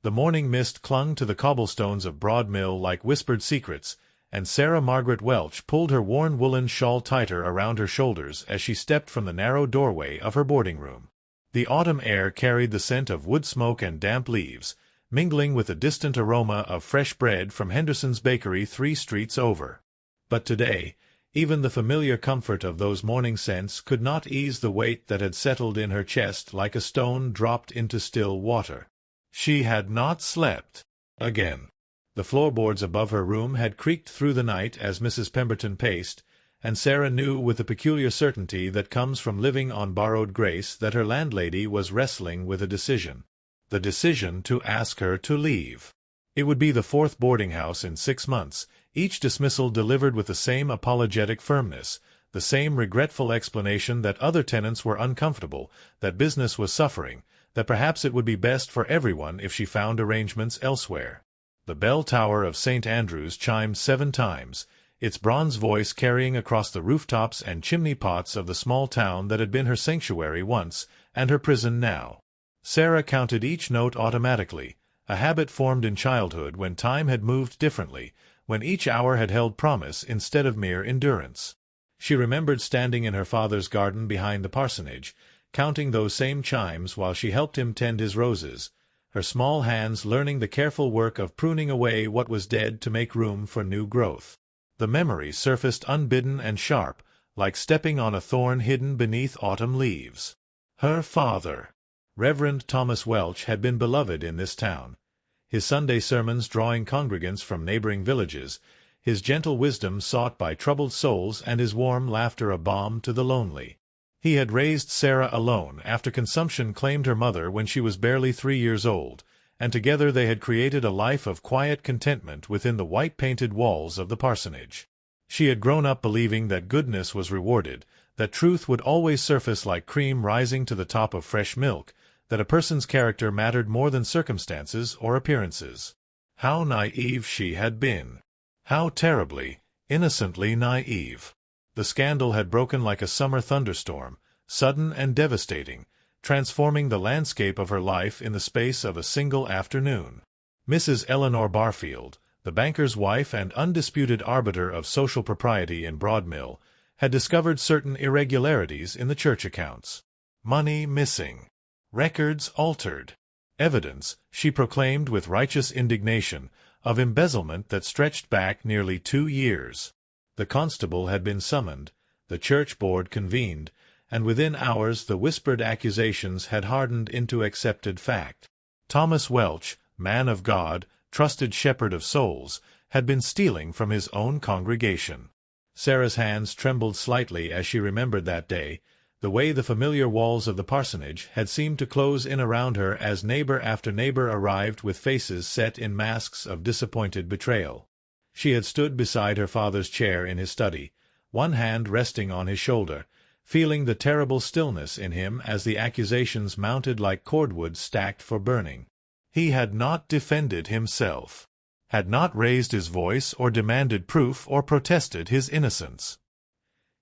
The morning mist clung to the cobblestones of Broadmill like whispered secrets, and Sarah Margaret Welch pulled her worn woolen shawl tighter around her shoulders as she stepped from the narrow doorway of her boarding-room. The autumn air carried the scent of wood smoke and damp leaves, mingling with the distant aroma of fresh bread from Henderson's bakery 3 streets over. But today, even the familiar comfort of those morning scents could not ease the weight that had settled in her chest like a stone dropped into still water. She had not slept. Again. The floorboards above her room had creaked through the night as Mrs. Pemberton paced, and Sarah knew with the peculiar certainty that comes from living on borrowed grace that her landlady was wrestling with a decision. The decision to ask her to leave. It would be the 4th boarding-house in 6 months, each dismissal delivered with the same apologetic firmness, the same regretful explanation that other tenants were uncomfortable, that business was suffering, that perhaps it would be best for everyone if she found arrangements elsewhere. The bell tower of St. Andrew's chimed 7 times, its bronze voice carrying across the rooftops and chimney-pots of the small town that had been her sanctuary once, and her prison now. Sarah counted each note automatically, a habit formed in childhood when time had moved differently, when each hour had held promise instead of mere endurance. She remembered standing in her father's garden behind the parsonage, counting those same chimes while she helped him tend his roses, her small hands learning the careful work of pruning away what was dead to make room for new growth. The memory surfaced unbidden and sharp, like stepping on a thorn hidden beneath autumn leaves. Her father, Reverend Thomas Welch, had been beloved in this town, his Sunday sermons drawing congregants from neighboring villages, his gentle wisdom sought by troubled souls and his warm laughter a balm to the lonely. He had raised Sarah alone after consumption claimed her mother when she was barely 3 years old, and together they had created a life of quiet contentment within the white-painted walls of the parsonage. She had grown up believing that goodness was rewarded, that truth would always surface like cream rising to the top of fresh milk, that a person's character mattered more than circumstances or appearances. How naive she had been! How terribly, innocently naive! The scandal had broken like a summer thunderstorm, sudden and devastating, transforming the landscape of her life in the space of a single afternoon. Mrs. Eleanor Barfield, the banker's wife and undisputed arbiter of social propriety in Broadmill, had discovered certain irregularities in the church accounts. Money missing. Records altered. Evidence, she proclaimed with righteous indignation, of embezzlement that stretched back nearly 2 years. The constable had been summoned, the church board convened, and within hours the whispered accusations had hardened into accepted fact. Thomas Welch, man of God, trusted shepherd of souls, had been stealing from his own congregation. Sarah's hands trembled slightly as she remembered that day, the way the familiar walls of the parsonage had seemed to close in around her as neighbor after neighbor arrived with faces set in masks of disappointed betrayal. She had stood beside her father's chair in his study, one hand resting on his shoulder, feeling the terrible stillness in him as the accusations mounted like cordwood stacked for burning. He had not defended himself, had not raised his voice or demanded proof or protested his innocence.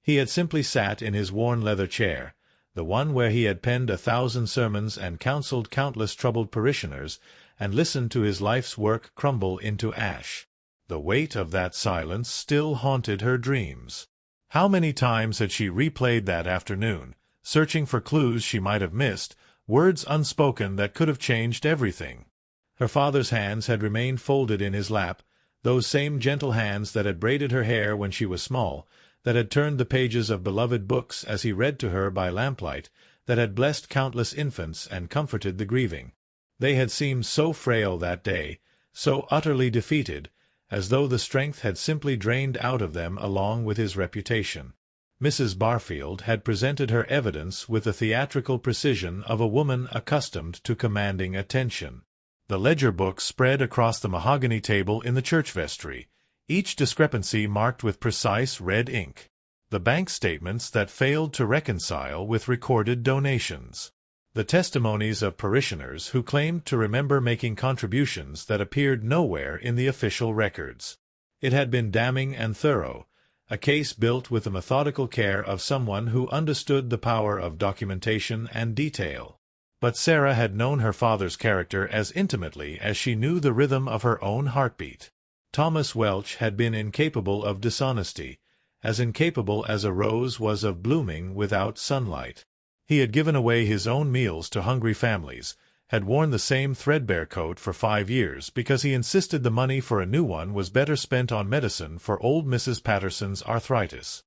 He had simply sat in his worn leather chair, the one where he had penned 1,000 sermons and counseled countless troubled parishioners, and listened to his life's work crumble into ash. The weight of that silence still haunted her dreams. How many times had she replayed that afternoon, searching for clues she might have missed, words unspoken that could have changed everything. Her father's hands had remained folded in his lap, those same gentle hands that had braided her hair when she was small, that had turned the pages of beloved books as he read to her by lamplight, that had blessed countless infants and comforted the grieving. They had seemed so frail that day, so utterly defeated, as though the strength had simply drained out of them along with his reputation. Mrs. Barfield had presented her evidence with the theatrical precision of a woman accustomed to commanding attention. The ledger books spread across the mahogany table in the church vestry, each discrepancy marked with precise red ink. The bank statements that failed to reconcile with recorded donations. The testimonies of parishioners who claimed to remember making contributions that appeared nowhere in the official records. It had been damning and thorough, a case built with the methodical care of someone who understood the power of documentation and detail. But Sarah had known her father's character as intimately as she knew the rhythm of her own heartbeat. Thomas Welch had been incapable of dishonesty, as incapable as a rose was of blooming without sunlight. He had given away his own meals to hungry families, had worn the same threadbare coat for 5 years because he insisted the money for a new one was better spent on medicine for old Mrs. Patterson's arthritis.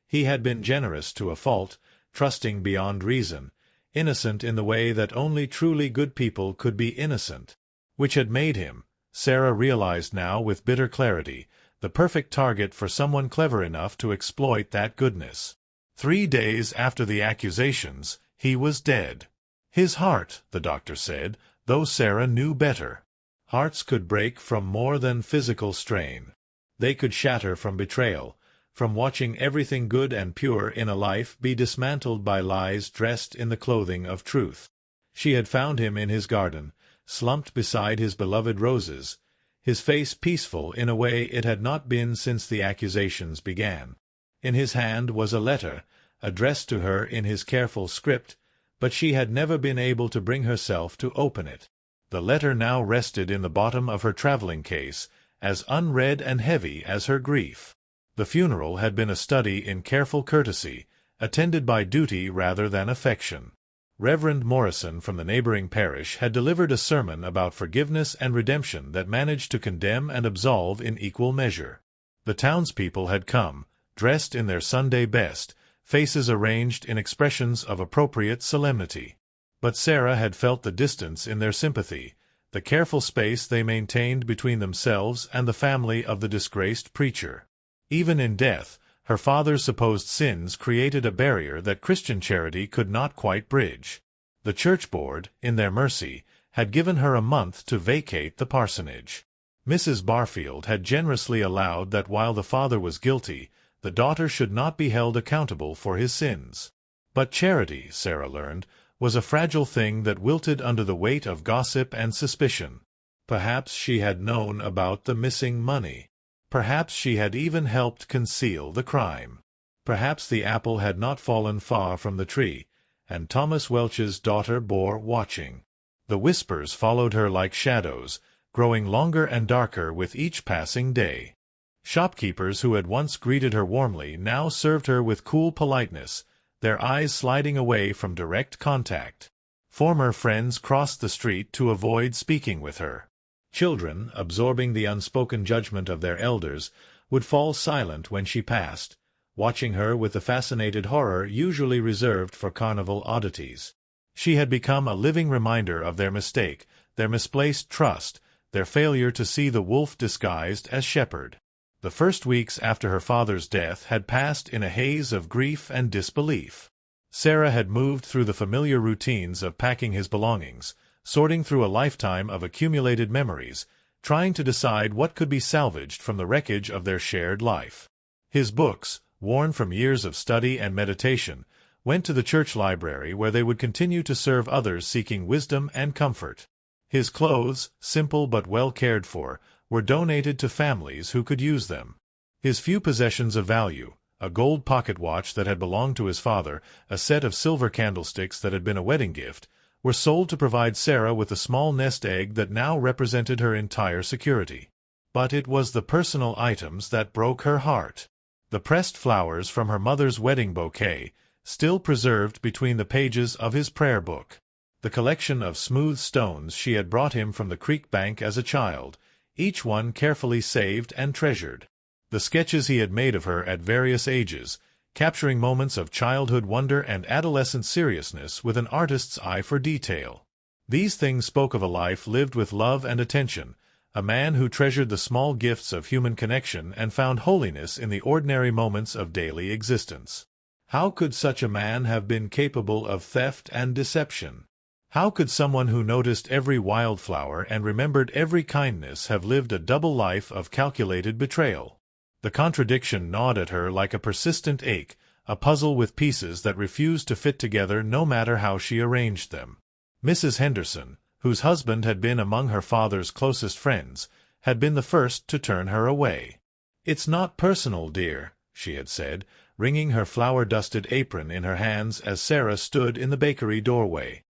He had been generous to a fault, trusting beyond reason, innocent in the way that only truly good people could be innocent, which had made him, Sarah realized now with bitter clarity, the perfect target for someone clever enough to exploit that goodness. 3 days after the accusations, he was dead. His heart, the doctor said, though Sarah knew better. Hearts could break from more than physical strain. They could shatter from betrayal, from watching everything good and pure in a life be dismantled by lies dressed in the clothing of truth. She had found him in his garden, slumped beside his beloved roses, his face peaceful in a way it had not been since the accusations began. In his hand was a letter, addressed to her in his careful script, but she had never been able to bring herself to open it. The letter now rested in the bottom of her traveling case, as unread and heavy as her grief. The funeral had been a study in careful courtesy, attended by duty rather than affection. Reverend Morrison from the neighboring parish had delivered a sermon about forgiveness and redemption that managed to condemn and absolve in equal measure. The townspeople had come, dressed in their Sunday best, faces arranged in expressions of appropriate solemnity. But Sarah had felt the distance in their sympathy, the careful space they maintained between themselves and the family of the disgraced preacher. Even in death, her father's supposed sins created a barrier that Christian charity could not quite bridge. The church board, in their mercy, had given her a month to vacate the parsonage. Mrs. Barfield had generously allowed that while the father was guilty, the daughter should not be held accountable for his sins. But charity, Sarah learned, was a fragile thing that wilted under the weight of gossip and suspicion. Perhaps she had known about the missing money. Perhaps she had even helped conceal the crime. Perhaps the apple had not fallen far from the tree, and Thomas Welch's daughter bore watching. The whispers followed her like shadows, growing longer and darker with each passing day. Shopkeepers who had once greeted her warmly now served her with cool politeness, their eyes sliding away from direct contact. Former friends crossed the street to avoid speaking with her. Children, absorbing the unspoken judgment of their elders, would fall silent when she passed, watching her with the fascinated horror usually reserved for carnival oddities. She had become a living reminder of their mistake, their misplaced trust, their failure to see the wolf disguised as shepherd. The first weeks after her father's death had passed in a haze of grief and disbelief. Sarah had moved through the familiar routines of packing his belongings, sorting through a lifetime of accumulated memories, trying to decide what could be salvaged from the wreckage of their shared life. His books, worn from years of study and meditation, went to the church library where they would continue to serve others seeking wisdom and comfort. His clothes, simple but well cared for, were donated to families who could use them. His few possessions of value, a gold pocket watch that had belonged to his father, a set of silver candlesticks that had been a wedding gift, were sold to provide Sarah with a small nest egg that now represented her entire security. But it was the personal items that broke her heart. The pressed flowers from her mother's wedding bouquet, still preserved between the pages of his prayer book. The collection of smooth stones she had brought him from the creek bank as a child, each one carefully saved and treasured. The sketches he had made of her at various ages, capturing moments of childhood wonder and adolescent seriousness with an artist's eye for detail. These things spoke of a life lived with love and attention, a man who treasured the small gifts of human connection and found holiness in the ordinary moments of daily existence. How could such a man have been capable of theft and deception? How could someone who noticed every wildflower and remembered every kindness have lived a double life of calculated betrayal? The contradiction gnawed at her like a persistent ache, a puzzle with pieces that refused to fit together no matter how she arranged them. Mrs. Henderson, whose husband had been among her father's closest friends, had been the first to turn her away. "It's not personal, dear," she had said, wringing her flour-dusted apron in her hands as Sarah stood in the bakery doorway.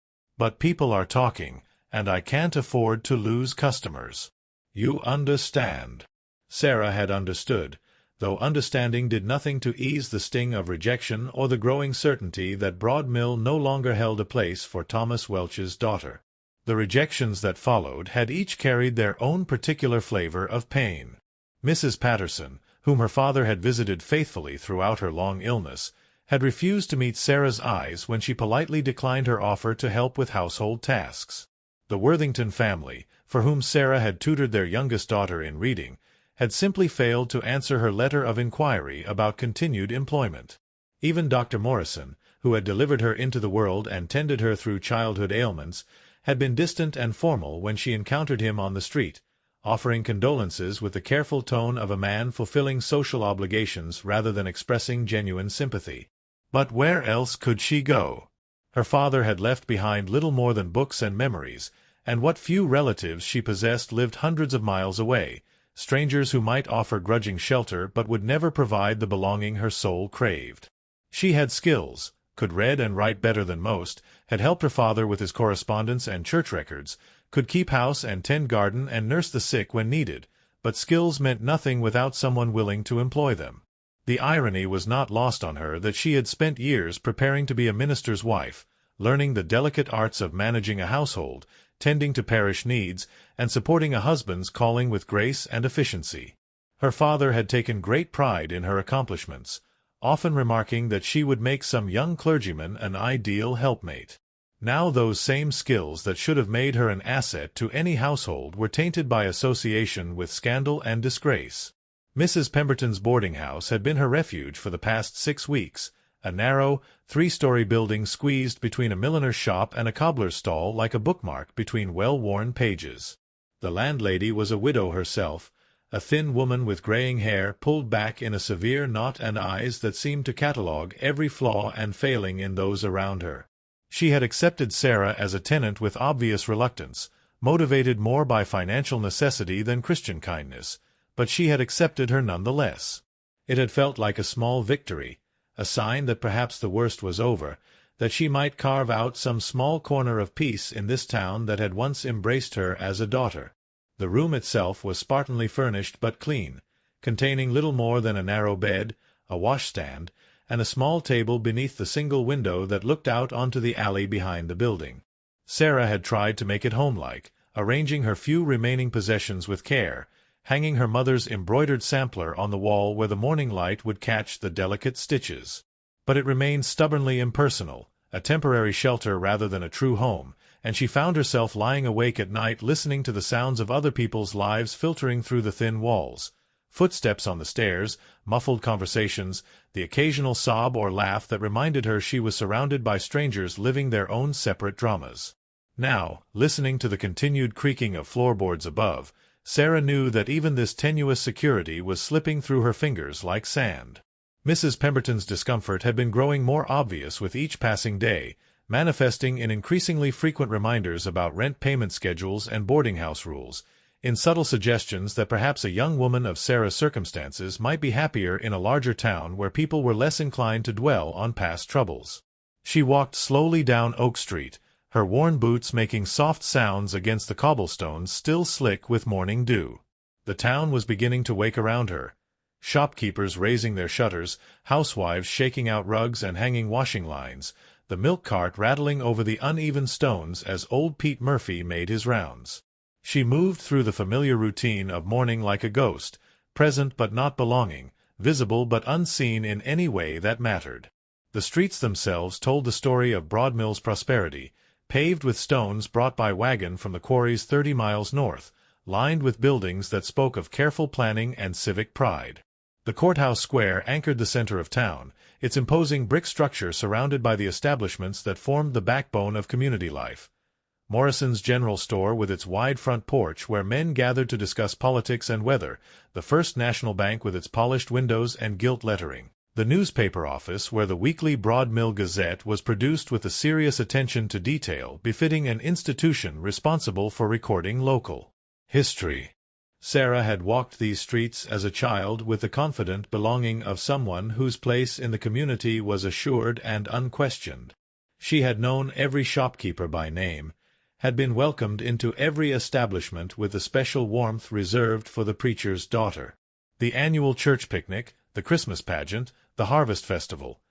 But people are talking, and I can't afford to lose customers. You understand." Sarah had understood, though understanding did nothing to ease the sting of rejection or the growing certainty that Broadmill no longer held a place for Thomas Welch's daughter. The rejections that followed had each carried their own particular flavor of pain. Mrs. Patterson, whom her father had visited faithfully throughout her long illness, had refused to meet Sarah's eyes when she politely declined her offer to help with household tasks. The Worthington family, for whom Sarah had tutored their youngest daughter in reading, had simply failed to answer her letter of inquiry about continued employment. Even Dr. Morrison, who had delivered her into the world and tended her through childhood ailments, had been distant and formal when she encountered him on the street, offering condolences with the careful tone of a man fulfilling social obligations rather than expressing genuine sympathy. But where else could she go? Her father had left behind little more than books and memories, and what few relatives she possessed lived hundreds of miles away, strangers who might offer grudging shelter but would never provide the belonging her soul craved. She had skills, could read and write better than most, had helped her father with his correspondence and church records, could keep house and tend garden and nurse the sick when needed, but skills meant nothing without someone willing to employ them. The irony was not lost on her that she had spent years preparing to be a minister's wife, learning the delicate arts of managing a household, tending to parish needs, and supporting a husband's calling with grace and efficiency. Her father had taken great pride in her accomplishments, often remarking that she would make some young clergyman an ideal helpmate. Now those same skills that should have made her an asset to any household were tainted by association with scandal and disgrace. Mrs. Pemberton's boarding house had been her refuge for the past 6 weeks, a narrow, 3-story building squeezed between a milliner's shop and a cobbler's stall like a bookmark between well-worn pages. The landlady was a widow herself, a thin woman with graying hair pulled back in a severe knot and eyes that seemed to catalogue every flaw and failing in those around her. She had accepted Sarah as a tenant with obvious reluctance, motivated more by financial necessity than Christian kindness, but she had accepted her nonetheless. It had felt like a small victory, a sign that perhaps the worst was over, that she might carve out some small corner of peace in this town that had once embraced her as a daughter. The room itself was spartanly furnished but clean, containing little more than a narrow bed, a washstand, and a small table beneath the single window that looked out onto the alley behind the building. Sarah had tried to make it homelike, arranging her few remaining possessions with care, hanging her mother's embroidered sampler on the wall where the morning light would catch the delicate stitches. But it remained stubbornly impersonal, a temporary shelter rather than a true home, and she found herself lying awake at night listening to the sounds of other people's lives filtering through the thin walls. Footsteps on the stairs, muffled conversations, the occasional sob or laugh that reminded her she was surrounded by strangers living their own separate dramas. Now, listening to the continued creaking of floorboards above, Sarah knew that even this tenuous security was slipping through her fingers like sand. Mrs. Pemberton's discomfort had been growing more obvious with each passing day, manifesting in increasingly frequent reminders about rent payment schedules and boarding-house rules, in subtle suggestions that perhaps a young woman of Sarah's circumstances might be happier in a larger town where people were less inclined to dwell on past troubles. She walked slowly down Oak Street, her worn boots making soft sounds against the cobblestones still slick with morning dew. The town was beginning to wake around her. Shopkeepers raising their shutters, housewives shaking out rugs and hanging washing lines, the milk cart rattling over the uneven stones as old Pete Murphy made his rounds. She moved through the familiar routine of morning like a ghost, present but not belonging, visible but unseen in any way that mattered. The streets themselves told the story of Broadmill's prosperity, paved with stones brought by wagon from the quarries 30 miles north, lined with buildings that spoke of careful planning and civic pride. The courthouse square anchored the center of town, its imposing brick structure surrounded by the establishments that formed the backbone of community life. Morrison's General Store with its wide front porch where men gathered to discuss politics and weather, the First National Bank with its polished windows and gilt lettering, the newspaper office where the weekly Broadmill Gazette was produced with the serious attention to detail befitting an institution responsible for recording local history. Sarah had walked these streets as a child with the confident belonging of someone whose place in the community was assured and unquestioned. She had known every shopkeeper by name, had been welcomed into every establishment with the special warmth reserved for the preacher's daughter. The annual church picnic, the Christmas pageant, the harvest festival.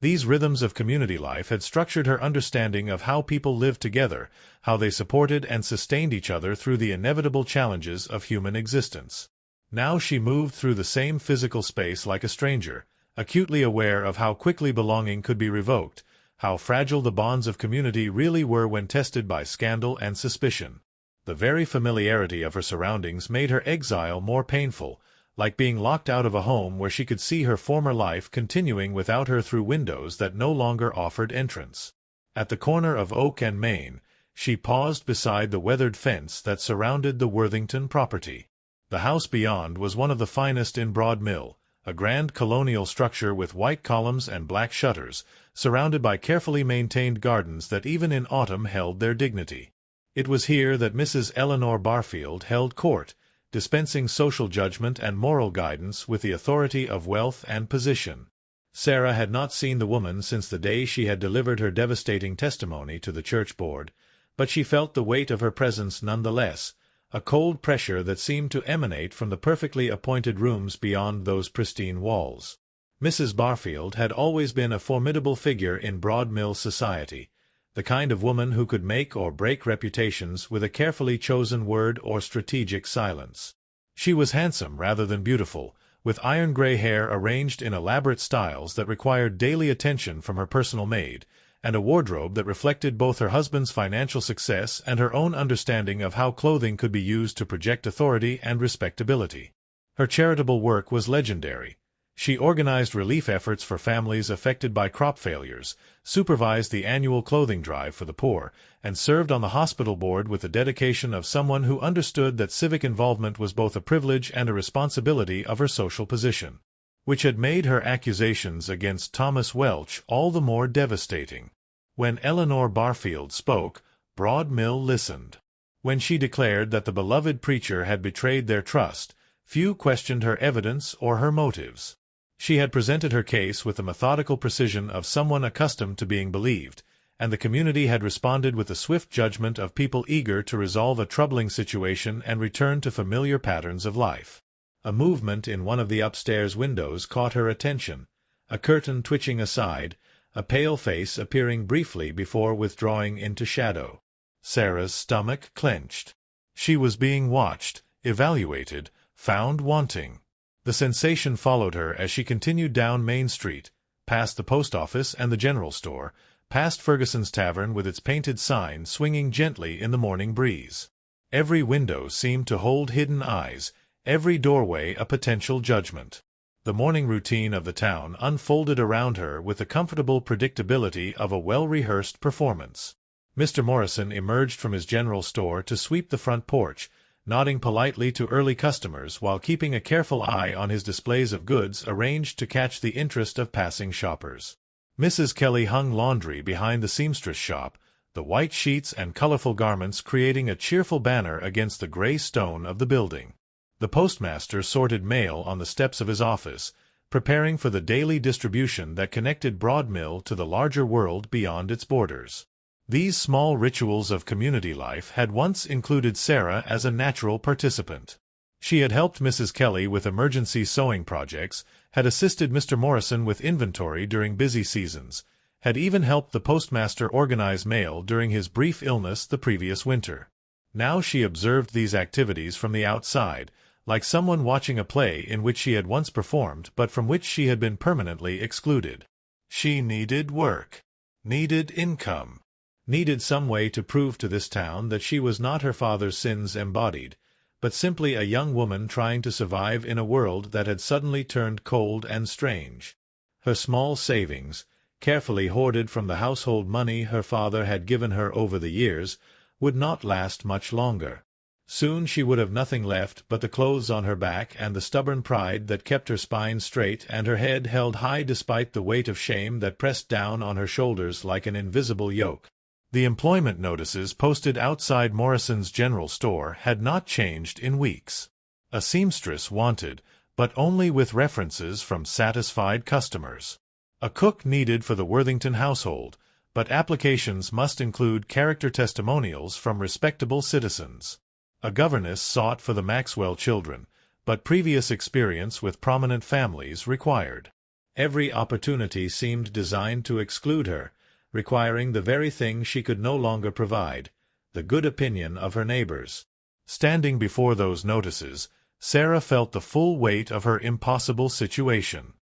These rhythms of community life had structured her understanding of how people lived together, how they supported and sustained each other through the inevitable challenges of human existence. Now she moved through the same physical space like a stranger, acutely aware of how quickly belonging could be revoked, how fragile the bonds of community really were when tested by scandal and suspicion. The very familiarity of her surroundings made her exile more painful, like being locked out of a home where she could see her former life continuing without her through windows that no longer offered entrance. At the corner of Oak and Main, she paused beside the weathered fence that surrounded the Worthington property. The house beyond was one of the finest in Broadmill, a grand colonial structure with white columns and black shutters, surrounded by carefully maintained gardens that even in autumn held their dignity. It was here that Mrs. Eleanor Barfield held court, dispensing social judgment and moral guidance with the authority of wealth and position. Sarah had not seen the woman since the day she had delivered her devastating testimony to the church board, but she felt the weight of her presence nonetheless, a cold pressure that seemed to emanate from the perfectly appointed rooms beyond those pristine walls. Mrs. Barfield had always been a formidable figure in Broadmill society, the kind of woman who could make or break reputations with a carefully chosen word or strategic silence. She was handsome rather than beautiful, with iron-gray hair arranged in elaborate styles that required daily attention from her personal maid, and a wardrobe that reflected both her husband's financial success and her own understanding of how clothing could be used to project authority and respectability. Her charitable work was legendary. She organized relief efforts for families affected by crop failures, supervised the annual clothing drive for the poor, and served on the hospital board with the dedication of someone who understood that civic involvement was both a privilege and a responsibility of her social position, which had made her accusations against Thomas Welch all the more devastating. When Eleanor Barfield spoke, Broadmill listened. When she declared that the beloved preacher had betrayed their trust, few questioned her evidence or her motives. She had presented her case with the methodical precision of someone accustomed to being believed, and the community had responded with the swift judgment of people eager to resolve a troubling situation and return to familiar patterns of life. A movement in one of the upstairs windows caught her attention, a curtain twitching aside, a pale face appearing briefly before withdrawing into shadow. Sarah's stomach clenched. She was being watched, evaluated, found wanting. The sensation followed her as she continued down Main Street, past the post office and the general store, past Ferguson's Tavern with its painted sign swinging gently in the morning breeze. Every window seemed to hold hidden eyes, every doorway a potential judgment. The morning routine of the town unfolded around her with the comfortable predictability of a well-rehearsed performance. Mr. Morrison emerged from his general store to sweep the front porch, nodding politely to early customers while keeping a careful eye on his displays of goods arranged to catch the interest of passing shoppers. Mrs. Kelly hung laundry behind the seamstress shop, the white sheets and colorful garments creating a cheerful banner against the gray stone of the building. The postmaster sorted mail on the steps of his office, preparing for the daily distribution that connected Broadmill to the larger world beyond its borders. These small rituals of community life had once included Sarah as a natural participant. She had helped Mrs. Kelly with emergency sewing projects, had assisted Mr. Morrison with inventory during busy seasons, had even helped the postmaster organize mail during his brief illness the previous winter. Now she observed these activities from the outside, like someone watching a play in which she had once performed but from which she had been permanently excluded. She needed work, needed income, needed some way to prove to this town that she was not her father's sins embodied, but simply a young woman trying to survive in a world that had suddenly turned cold and strange. Her small savings, carefully hoarded from the household money her father had given her over the years, would not last much longer. Soon she would have nothing left but the clothes on her back and the stubborn pride that kept her spine straight and her head held high despite the weight of shame that pressed down on her shoulders like an invisible yoke. The employment notices posted outside Morrison's general store had not changed in weeks. A seamstress wanted, but only with references from satisfied customers. A cook needed for the Worthington household, but applications must include character testimonials from respectable citizens. A governess sought for the Maxwell children, but previous experience with prominent families required. Every opportunity seemed designed to exclude her, requiring the very thing she could no longer provide, the good opinion of her neighbors. Standing before those notices, Sarah felt the full weight of her impossible situation.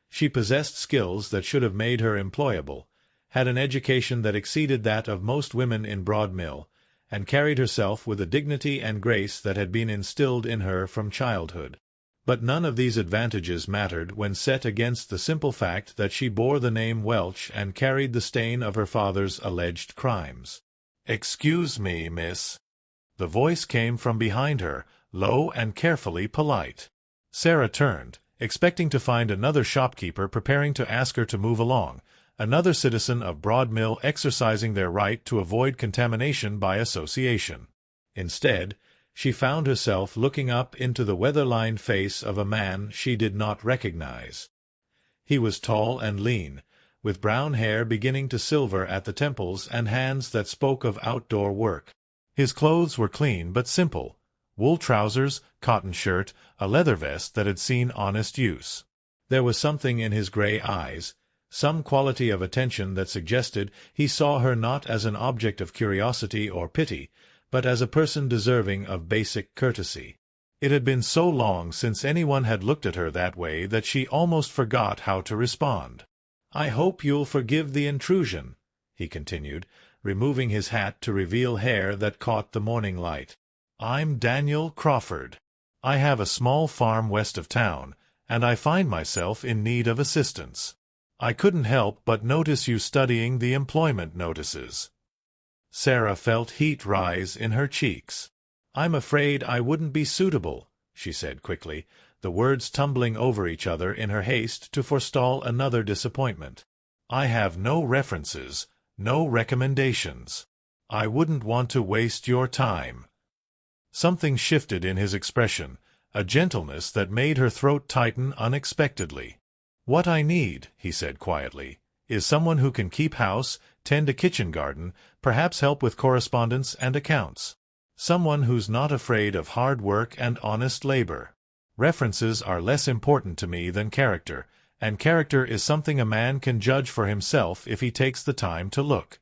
She possessed skills that should have made her employable, had an education that exceeded that of most women in Broadmill, and carried herself with a dignity and grace that had been instilled in her from childhood. But none of these advantages mattered when set against the simple fact that she bore the name Welch and carried the stain of her father's alleged crimes. "Excuse me, miss." The voice came from behind her, low and carefully polite. Sarah turned, expecting to find another shopkeeper preparing to ask her to move along, another citizen of Broadmill exercising their right to avoid contamination by association. Instead, she found herself looking up into the weather-lined face of a man she did not recognize. He was tall and lean, with brown hair beginning to silver at the temples and hands that spoke of outdoor work. His clothes were clean but simple: wool trousers, cotton shirt, a leather vest that had seen honest use. There was something in his gray eyes, some quality of attention that suggested he saw her not as an object of curiosity or pity, but as a person deserving of basic courtesy. It had been so long since anyone had looked at her that way that she almost forgot how to respond. "I hope you'll forgive the intrusion," he continued, removing his hat to reveal hair that caught the morning light. "I'm Daniel Crawford. I have a small farm west of town, and I find myself in need of assistance. I couldn't help but notice you studying the employment notices." Sarah felt heat rise in her cheeks. "I'm afraid I wouldn't be suitable," she said quickly, the words tumbling over each other in her haste to forestall another disappointment. "I have no references, no recommendations. I wouldn't want to waste your time." Something shifted in his expression, a gentleness that made her throat tighten unexpectedly. "What I need," he said quietly, "is someone who can keep house, tend a kitchen garden, perhaps help with correspondence and accounts. Someone who's not afraid of hard work and honest labor. References are less important to me than character, and character is something a man can judge for himself if he takes the time to look."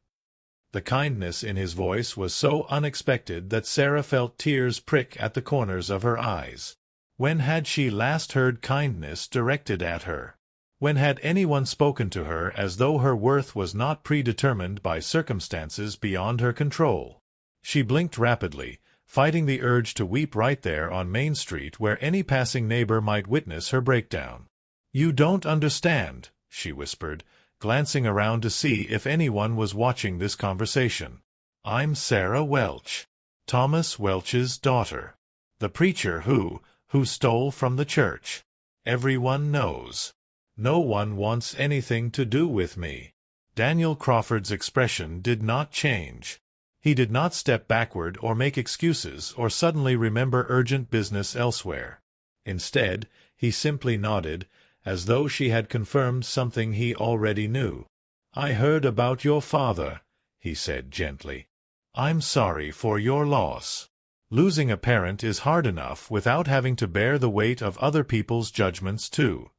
The kindness in his voice was so unexpected that Sarah felt tears prick at the corners of her eyes. When had she last heard kindness directed at her? When had anyone spoken to her as though her worth was not predetermined by circumstances beyond her control? She blinked rapidly, fighting the urge to weep right there on Main Street where any passing neighbor might witness her breakdown. "You don't understand," she whispered, glancing around to see if anyone was watching this conversation. "I'm Sarah Welch, Thomas Welch's daughter. The preacher who stole from the church. Everyone knows. No one wants anything to do with me." Daniel Crawford's expression did not change. He did not step backward or make excuses or suddenly remember urgent business elsewhere. Instead, he simply nodded, as though she had confirmed something he already knew. "I heard about your father," he said gently. "I'm sorry for your loss. Losing a parent is hard enough without having to bear the weight of other people's judgments too."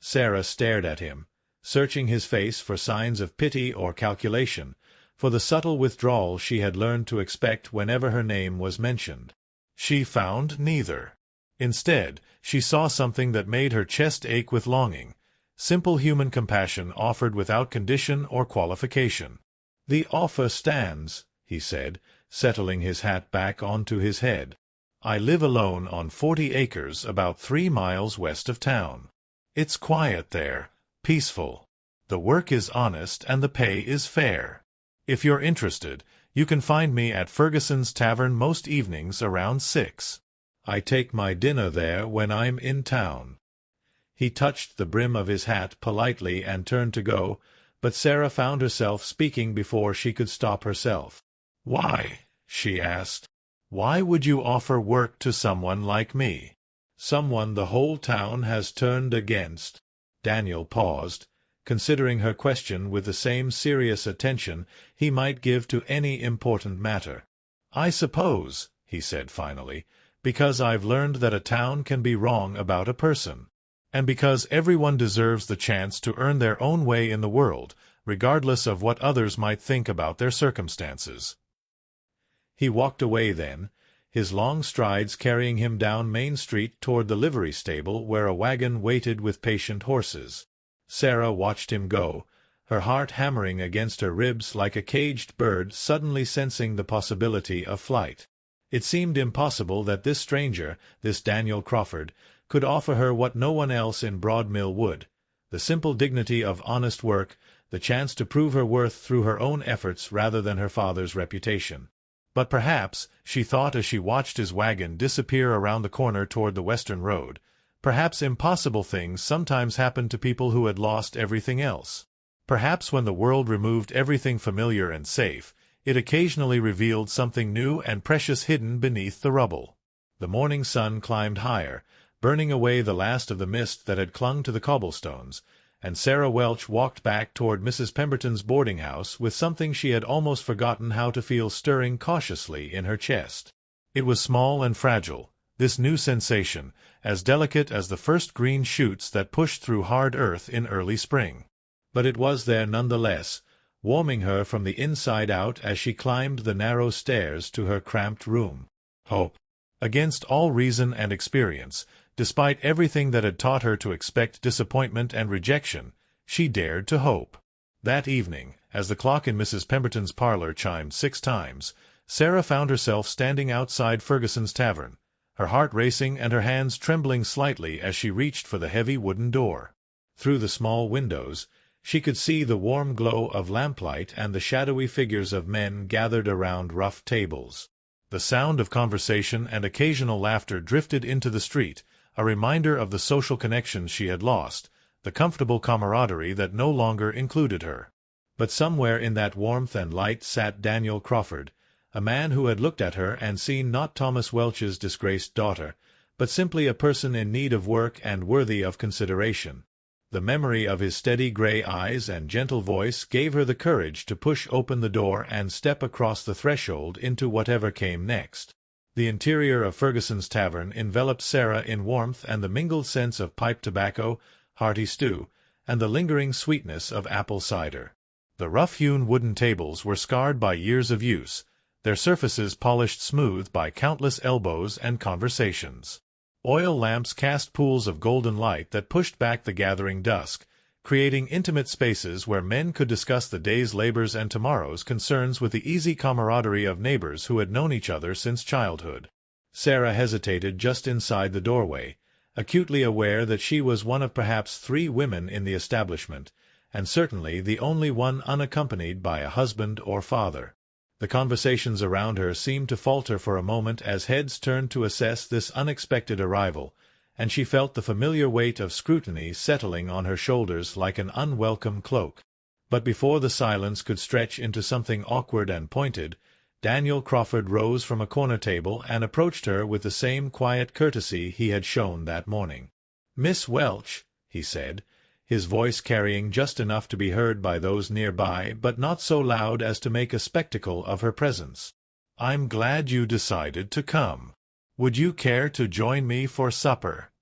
Sarah stared at him, searching his face for signs of pity or calculation, for the subtle withdrawal she had learned to expect whenever her name was mentioned. She found neither. Instead, she saw something that made her chest ache with longing, simple human compassion offered without condition or qualification. "The offer stands," he said, settling his hat back onto his head. "I live alone on 40 acres about 3 miles west of town. It's quiet there, peaceful. The work is honest and the pay is fair. If you're interested, you can find me at Ferguson's Tavern most evenings around 6. I take my dinner there when I'm in town." He touched the brim of his hat politely and turned to go, but Sarah found herself speaking before she could stop herself. "Why?" she asked. "Why would you offer work to someone like me? Someone the whole town has turned against." Daniel paused, considering her question with the same serious attention he might give to any important matter. "I suppose," he said finally, "because I've learned that a town can be wrong about a person. And because everyone deserves the chance to earn their own way in the world, regardless of what others might think about their circumstances." He walked away then, his long strides carrying him down Main Street toward the livery stable where a wagon waited with patient horses. Sarah watched him go, her heart hammering against her ribs like a caged bird suddenly sensing the possibility of flight. It seemed impossible that this stranger, this Daniel Crawford, could offer her what no one else in Broadmill would, the simple dignity of honest work, the chance to prove her worth through her own efforts rather than her father's reputation. But perhaps, she thought as she watched his wagon disappear around the corner toward the western road, perhaps impossible things sometimes happened to people who had lost everything else. Perhaps when the world removed everything familiar and safe, it occasionally revealed something new and precious hidden beneath the rubble. The morning sun climbed higher, burning away the last of the mist that had clung to the cobblestones, and Sarah Welch walked back toward Mrs. Pemberton's boarding-house with something she had almost forgotten how to feel stirring cautiously in her chest. It was small and fragile, this new sensation, as delicate as the first green shoots that pushed through hard earth in early spring. But it was there nonetheless, warming her from the inside out as she climbed the narrow stairs to her cramped room. Hope. Against all reason and experience, despite everything that had taught her to expect disappointment and rejection, she dared to hope. That evening, as the clock in Mrs. Pemberton's parlor chimed 6 times, Sarah found herself standing outside Ferguson's tavern, her heart racing and her hands trembling slightly as she reached for the heavy wooden door. Through the small windows, she could see the warm glow of lamplight and the shadowy figures of men gathered around rough tables. The sound of conversation and occasional laughter drifted into the street, a reminder of the social connections she had lost, the comfortable camaraderie that no longer included her. But somewhere in that warmth and light sat Daniel Crawford, a man who had looked at her and seen not Thomas Welch's disgraced daughter, but simply a person in need of work and worthy of consideration. The memory of his steady gray eyes and gentle voice gave her the courage to push open the door and step across the threshold into whatever came next. The interior of Ferguson's tavern enveloped Sarah in warmth and the mingled scents of pipe tobacco, hearty stew, and the lingering sweetness of apple cider. The rough-hewn wooden tables were scarred by years of use, their surfaces polished smooth by countless elbows and conversations. Oil lamps cast pools of golden light that pushed back the gathering dusk, creating intimate spaces where men could discuss the day's labors and tomorrow's concerns with the easy camaraderie of neighbors who had known each other since childhood. Sarah hesitated just inside the doorway, acutely aware that she was one of perhaps 3 women in the establishment, and certainly the only one unaccompanied by a husband or father. The conversations around her seemed to falter for a moment as heads turned to assess this unexpected arrival, and she felt the familiar weight of scrutiny settling on her shoulders like an unwelcome cloak. But before the silence could stretch into something awkward and pointed, Daniel Crawford rose from a corner table and approached her with the same quiet courtesy he had shown that morning. "Miss Welch," he said, his voice carrying just enough to be heard by those nearby, but not so loud as to make a spectacle of her presence. "I'm glad you decided to come. Would you care to join me for supper?"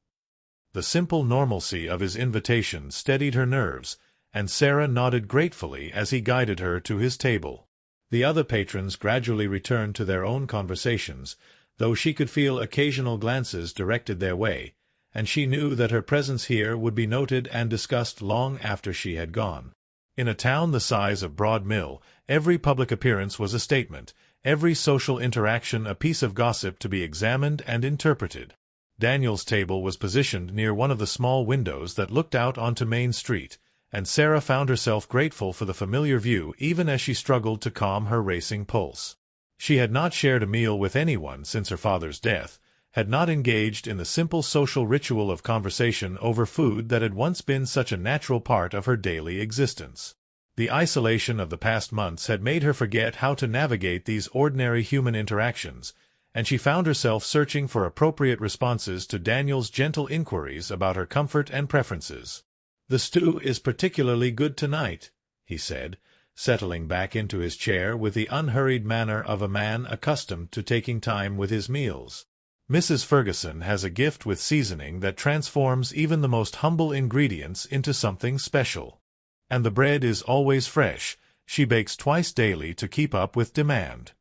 The simple normalcy of his invitation steadied her nerves, and Sarah nodded gratefully as he guided her to his table. The other patrons gradually returned to their own conversations, though she could feel occasional glances directed their way, and she knew that her presence here would be noted and discussed long after she had gone. In a town the size of Broadmill, every public appearance was a statement, every social interaction a piece of gossip to be examined and interpreted. Daniel's table was positioned near one of the small windows that looked out onto Main Street, and Sarah found herself grateful for the familiar view even as she struggled to calm her racing pulse. She had not shared a meal with anyone since her father's death, had not engaged in the simple social ritual of conversation over food that had once been such a natural part of her daily existence. The isolation of the past months had made her forget how to navigate these ordinary human interactions, and she found herself searching for appropriate responses to Daniel's gentle inquiries about her comfort and preferences. "The stew is particularly good tonight," he said, settling back into his chair with the unhurried manner of a man accustomed to taking time with his meals. "Mrs. Ferguson has a gift with seasoning that transforms even the most humble ingredients into something special. And the bread is always fresh. She bakes twice daily to keep up with demand."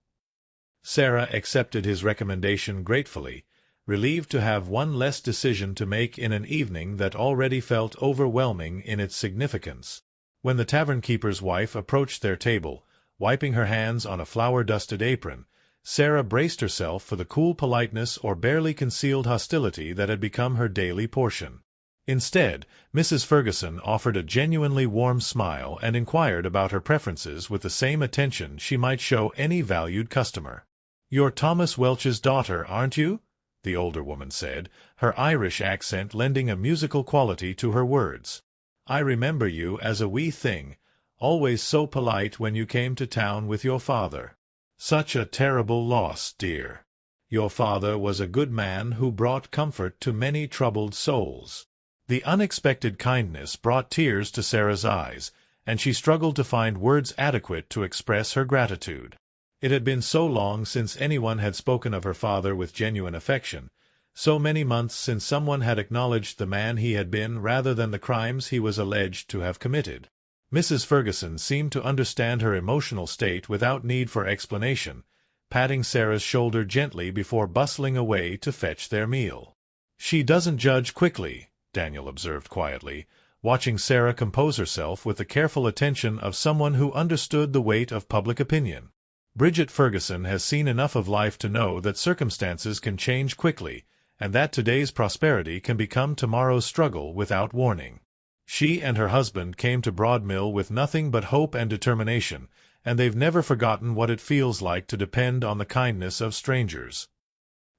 Sarah accepted his recommendation gratefully, relieved to have one less decision to make in an evening that already felt overwhelming in its significance. When the tavern-keeper's wife approached their table, wiping her hands on a flour-dusted apron, Sarah braced herself for the cool politeness or barely concealed hostility that had become her daily portion. Instead, Mrs. Ferguson offered a genuinely warm smile and inquired about her preferences with the same attention she might show any valued customer. "You're Thomas Welch's daughter, aren't you?" the older woman said, her Irish accent lending a musical quality to her words. "I remember you as a wee thing, always so polite when you came to town with your father. Such a terrible loss, dear. Your father was a good man who brought comfort to many troubled souls." The unexpected kindness brought tears to Sarah's eyes, and she struggled to find words adequate to express her gratitude. It had been so long since anyone had spoken of her father with genuine affection, so many months since someone had acknowledged the man he had been rather than the crimes he was alleged to have committed. Mrs. Ferguson seemed to understand her emotional state without need for explanation, patting Sarah's shoulder gently before bustling away to fetch their meal. "She doesn't judge quickly," Daniel observed quietly, watching Sarah compose herself with the careful attention of someone who understood the weight of public opinion. "Bridget Ferguson has seen enough of life to know that circumstances can change quickly, and that today's prosperity can become tomorrow's struggle without warning. She and her husband came to Broadmill with nothing but hope and determination, and they've never forgotten what it feels like to depend on the kindness of strangers."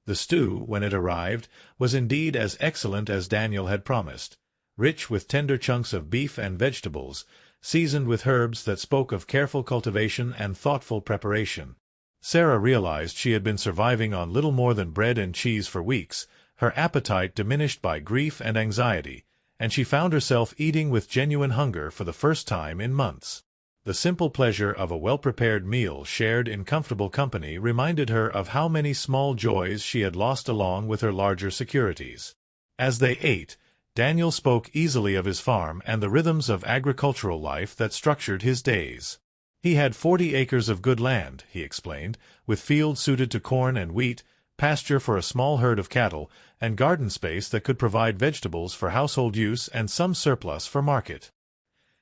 The stew, when it arrived, was indeed as excellent as Daniel had promised, rich with tender chunks of beef and vegetables, seasoned with herbs that spoke of careful cultivation and thoughtful preparation. Sarah realized she had been surviving on little more than bread and cheese for weeks, her appetite diminished by grief and anxiety, and she found herself eating with genuine hunger for the first time in months. The simple pleasure of a well-prepared meal shared in comfortable company reminded her of how many small joys she had lost along with her larger securities. As they ate, Daniel spoke easily of his farm and the rhythms of agricultural life that structured his days. He had 40 acres of good land, he explained, with fields suited to corn and wheat, pasture for a small herd of cattle, and garden space that could provide vegetables for household use and some surplus for market.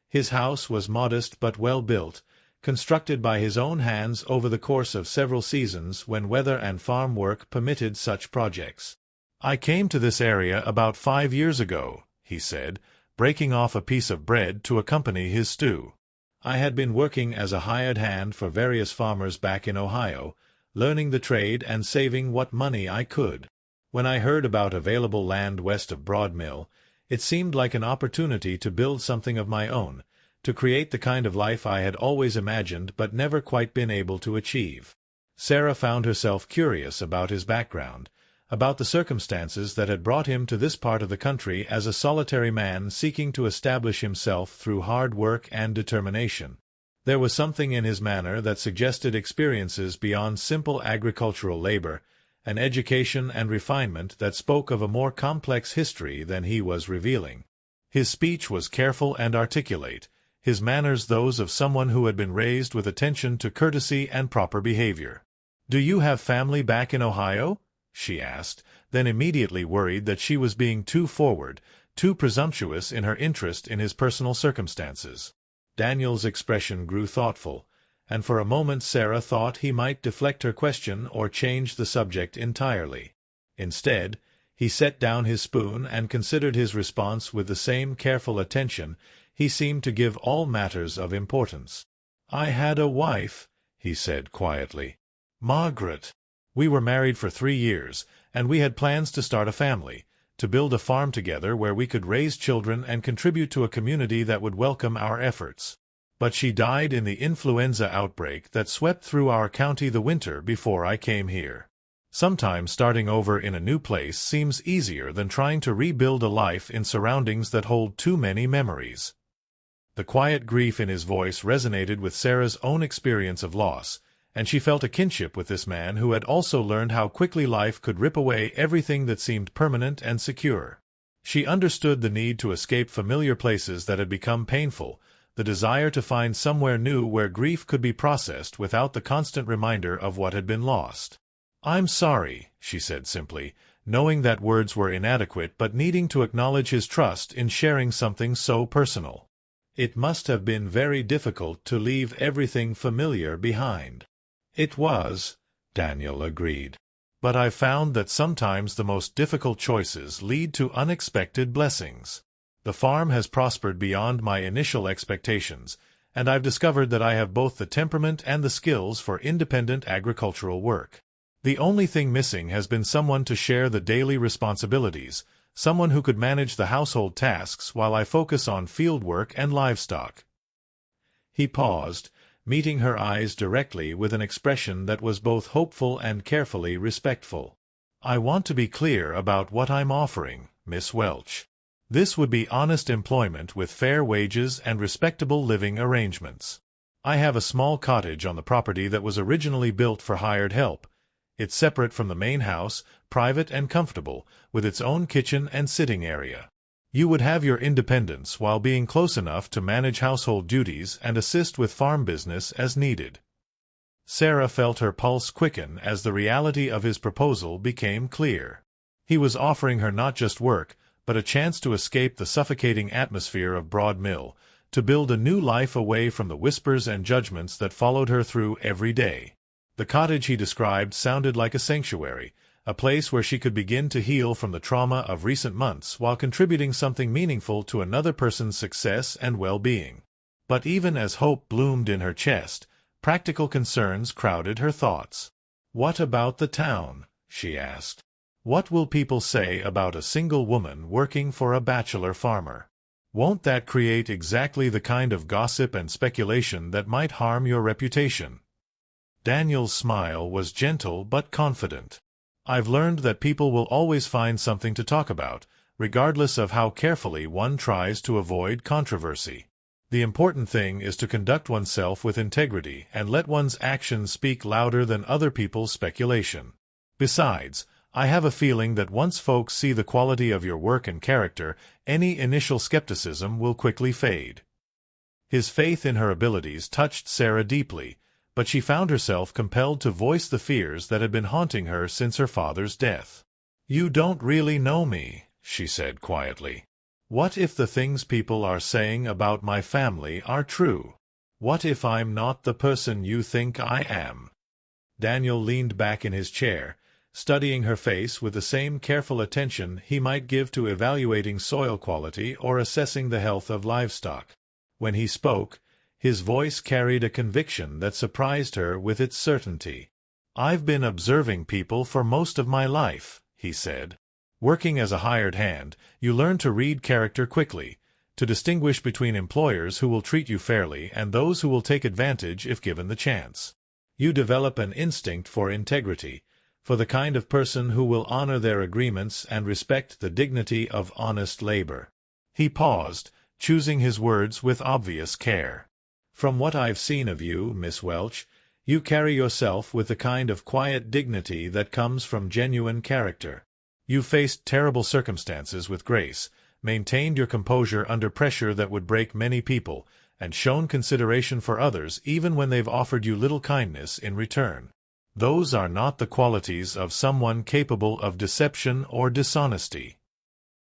His house was modest but well built, constructed by his own hands over the course of several seasons when weather and farm work permitted such projects. "I came to this area about 5 years ago," he said, breaking off a piece of bread to accompany his stew. "I had been working as a hired hand for various farmers back in Ohio, learning the trade and saving what money I could. When I heard about available land west of Broadmill, it seemed like an opportunity to build something of my own, to create the kind of life I had always imagined but never quite been able to achieve." Sarah found herself curious about his background, about the circumstances that had brought him to this part of the country as a solitary man seeking to establish himself through hard work and determination. There was something in his manner that suggested experiences beyond simple agricultural labor, an education and refinement that spoke of a more complex history than he was revealing. His speech was careful and articulate, his manners those of someone who had been raised with attention to courtesy and proper behavior. "Do you have family back in Ohio?" she asked, then immediately worried that she was being too forward, too presumptuous in her interest in his personal circumstances. Daniel's expression grew thoughtful, and for a moment Sarah thought he might deflect her question or change the subject entirely. Instead, he set down his spoon and considered his response with the same careful attention he seemed to give all matters of importance. "I had a wife," he said quietly. "Margaret. We were married for 3 years, and we had plans to start a family, to build a farm together where we could raise children and contribute to a community that would welcome our efforts. But she died in the influenza outbreak that swept through our county the winter before I came here. Sometimes starting over in a new place seems easier than trying to rebuild a life in surroundings that hold too many memories. The quiet grief in his voice resonated with Sarah's own experience of loss, and she felt a kinship with this man who had also learned how quickly life could rip away everything that seemed permanent and secure. She understood the need to escape familiar places that had become painful, the desire to find somewhere new where grief could be processed without the constant reminder of what had been lost. "I'm sorry," she said simply, knowing that words were inadequate but needing to acknowledge his trust in sharing something so personal. "It must have been very difficult to leave everything familiar behind." "It was," Daniel agreed. "But I've found that sometimes the most difficult choices lead to unexpected blessings. The farm has prospered beyond my initial expectations, and I've discovered that I have both the temperament and the skills for independent agricultural work. The only thing missing has been someone to share the daily responsibilities, someone who could manage the household tasks while I focus on field work and livestock." He paused, meeting her eyes directly with an expression that was both hopeful and carefully respectful. "I want to be clear about what I'm offering, Miss Welch. This would be honest employment with fair wages and respectable living arrangements. I have a small cottage on the property that was originally built for hired help. It's separate from the main house, private and comfortable, with its own kitchen and sitting area. You would have your independence while being close enough to manage household duties and assist with farm business as needed." Sarah felt her pulse quicken as the reality of his proposal became clear. He was offering her not just work, but a chance to escape the suffocating atmosphere of Broadmill, to build a new life away from the whispers and judgments that followed her through every day. The cottage he described sounded like a sanctuary, a place where she could begin to heal from the trauma of recent months while contributing something meaningful to another person's success and well-being. But even as hope bloomed in her chest, practical concerns crowded her thoughts. "What about the town?" she asked. "What will people say about a single woman working for a bachelor farmer? Won't that create exactly the kind of gossip and speculation that might harm your reputation?" Daniel's smile was gentle but confident. "I've learned that people will always find something to talk about, regardless of how carefully one tries to avoid controversy. The important thing is to conduct oneself with integrity and let one's actions speak louder than other people's speculation. Besides, I have a feeling that once folks see the quality of your work and character, any initial skepticism will quickly fade." His faith in her abilities touched Sarah deeply, but she found herself compelled to voice the fears that had been haunting her since her father's death. "You don't really know me," she said quietly. "What if the things people are saying about my family are true? What if I'm not the person you think I am?" Daniel leaned back in his chair, studying her face with the same careful attention he might give to evaluating soil quality or assessing the health of livestock. When he spoke, his voice carried a conviction that surprised her with its certainty. "I've been observing people for most of my life," he said. "Working as a hired hand, you learn to read character quickly, to distinguish between employers who will treat you fairly and those who will take advantage if given the chance. You develop an instinct for integrity, for the kind of person who will honor their agreements and respect the dignity of honest labor." He paused, choosing his words with obvious care. "From what I've seen of you, Miss Welch, you carry yourself with the kind of quiet dignity that comes from genuine character. You faced terrible circumstances with grace, maintained your composure under pressure that would break many people, and shown consideration for others even when they've offered you little kindness in return. Those are not the qualities of someone capable of deception or dishonesty."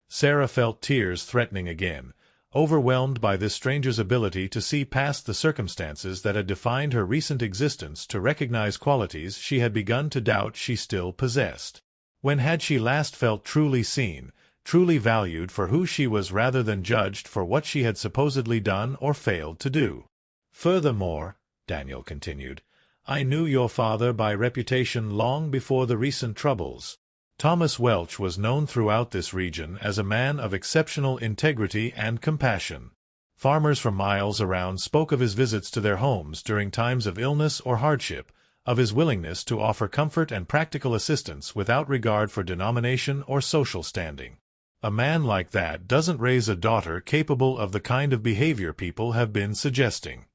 Sarah felt tears threatening again, overwhelmed by this stranger's ability to see past the circumstances that had defined her recent existence to recognize qualities she had begun to doubt she still possessed. When had she last felt truly seen, truly valued for who she was rather than judged for what she had supposedly done or failed to do? "Furthermore," Daniel continued, "I knew your father by reputation long before the recent troubles. Thomas Welch was known throughout this region as a man of exceptional integrity and compassion. Farmers from miles around spoke of his visits to their homes during times of illness or hardship, of his willingness to offer comfort and practical assistance without regard for denomination or social standing. A man like that doesn't raise a daughter capable of the kind of behavior people have been suggesting.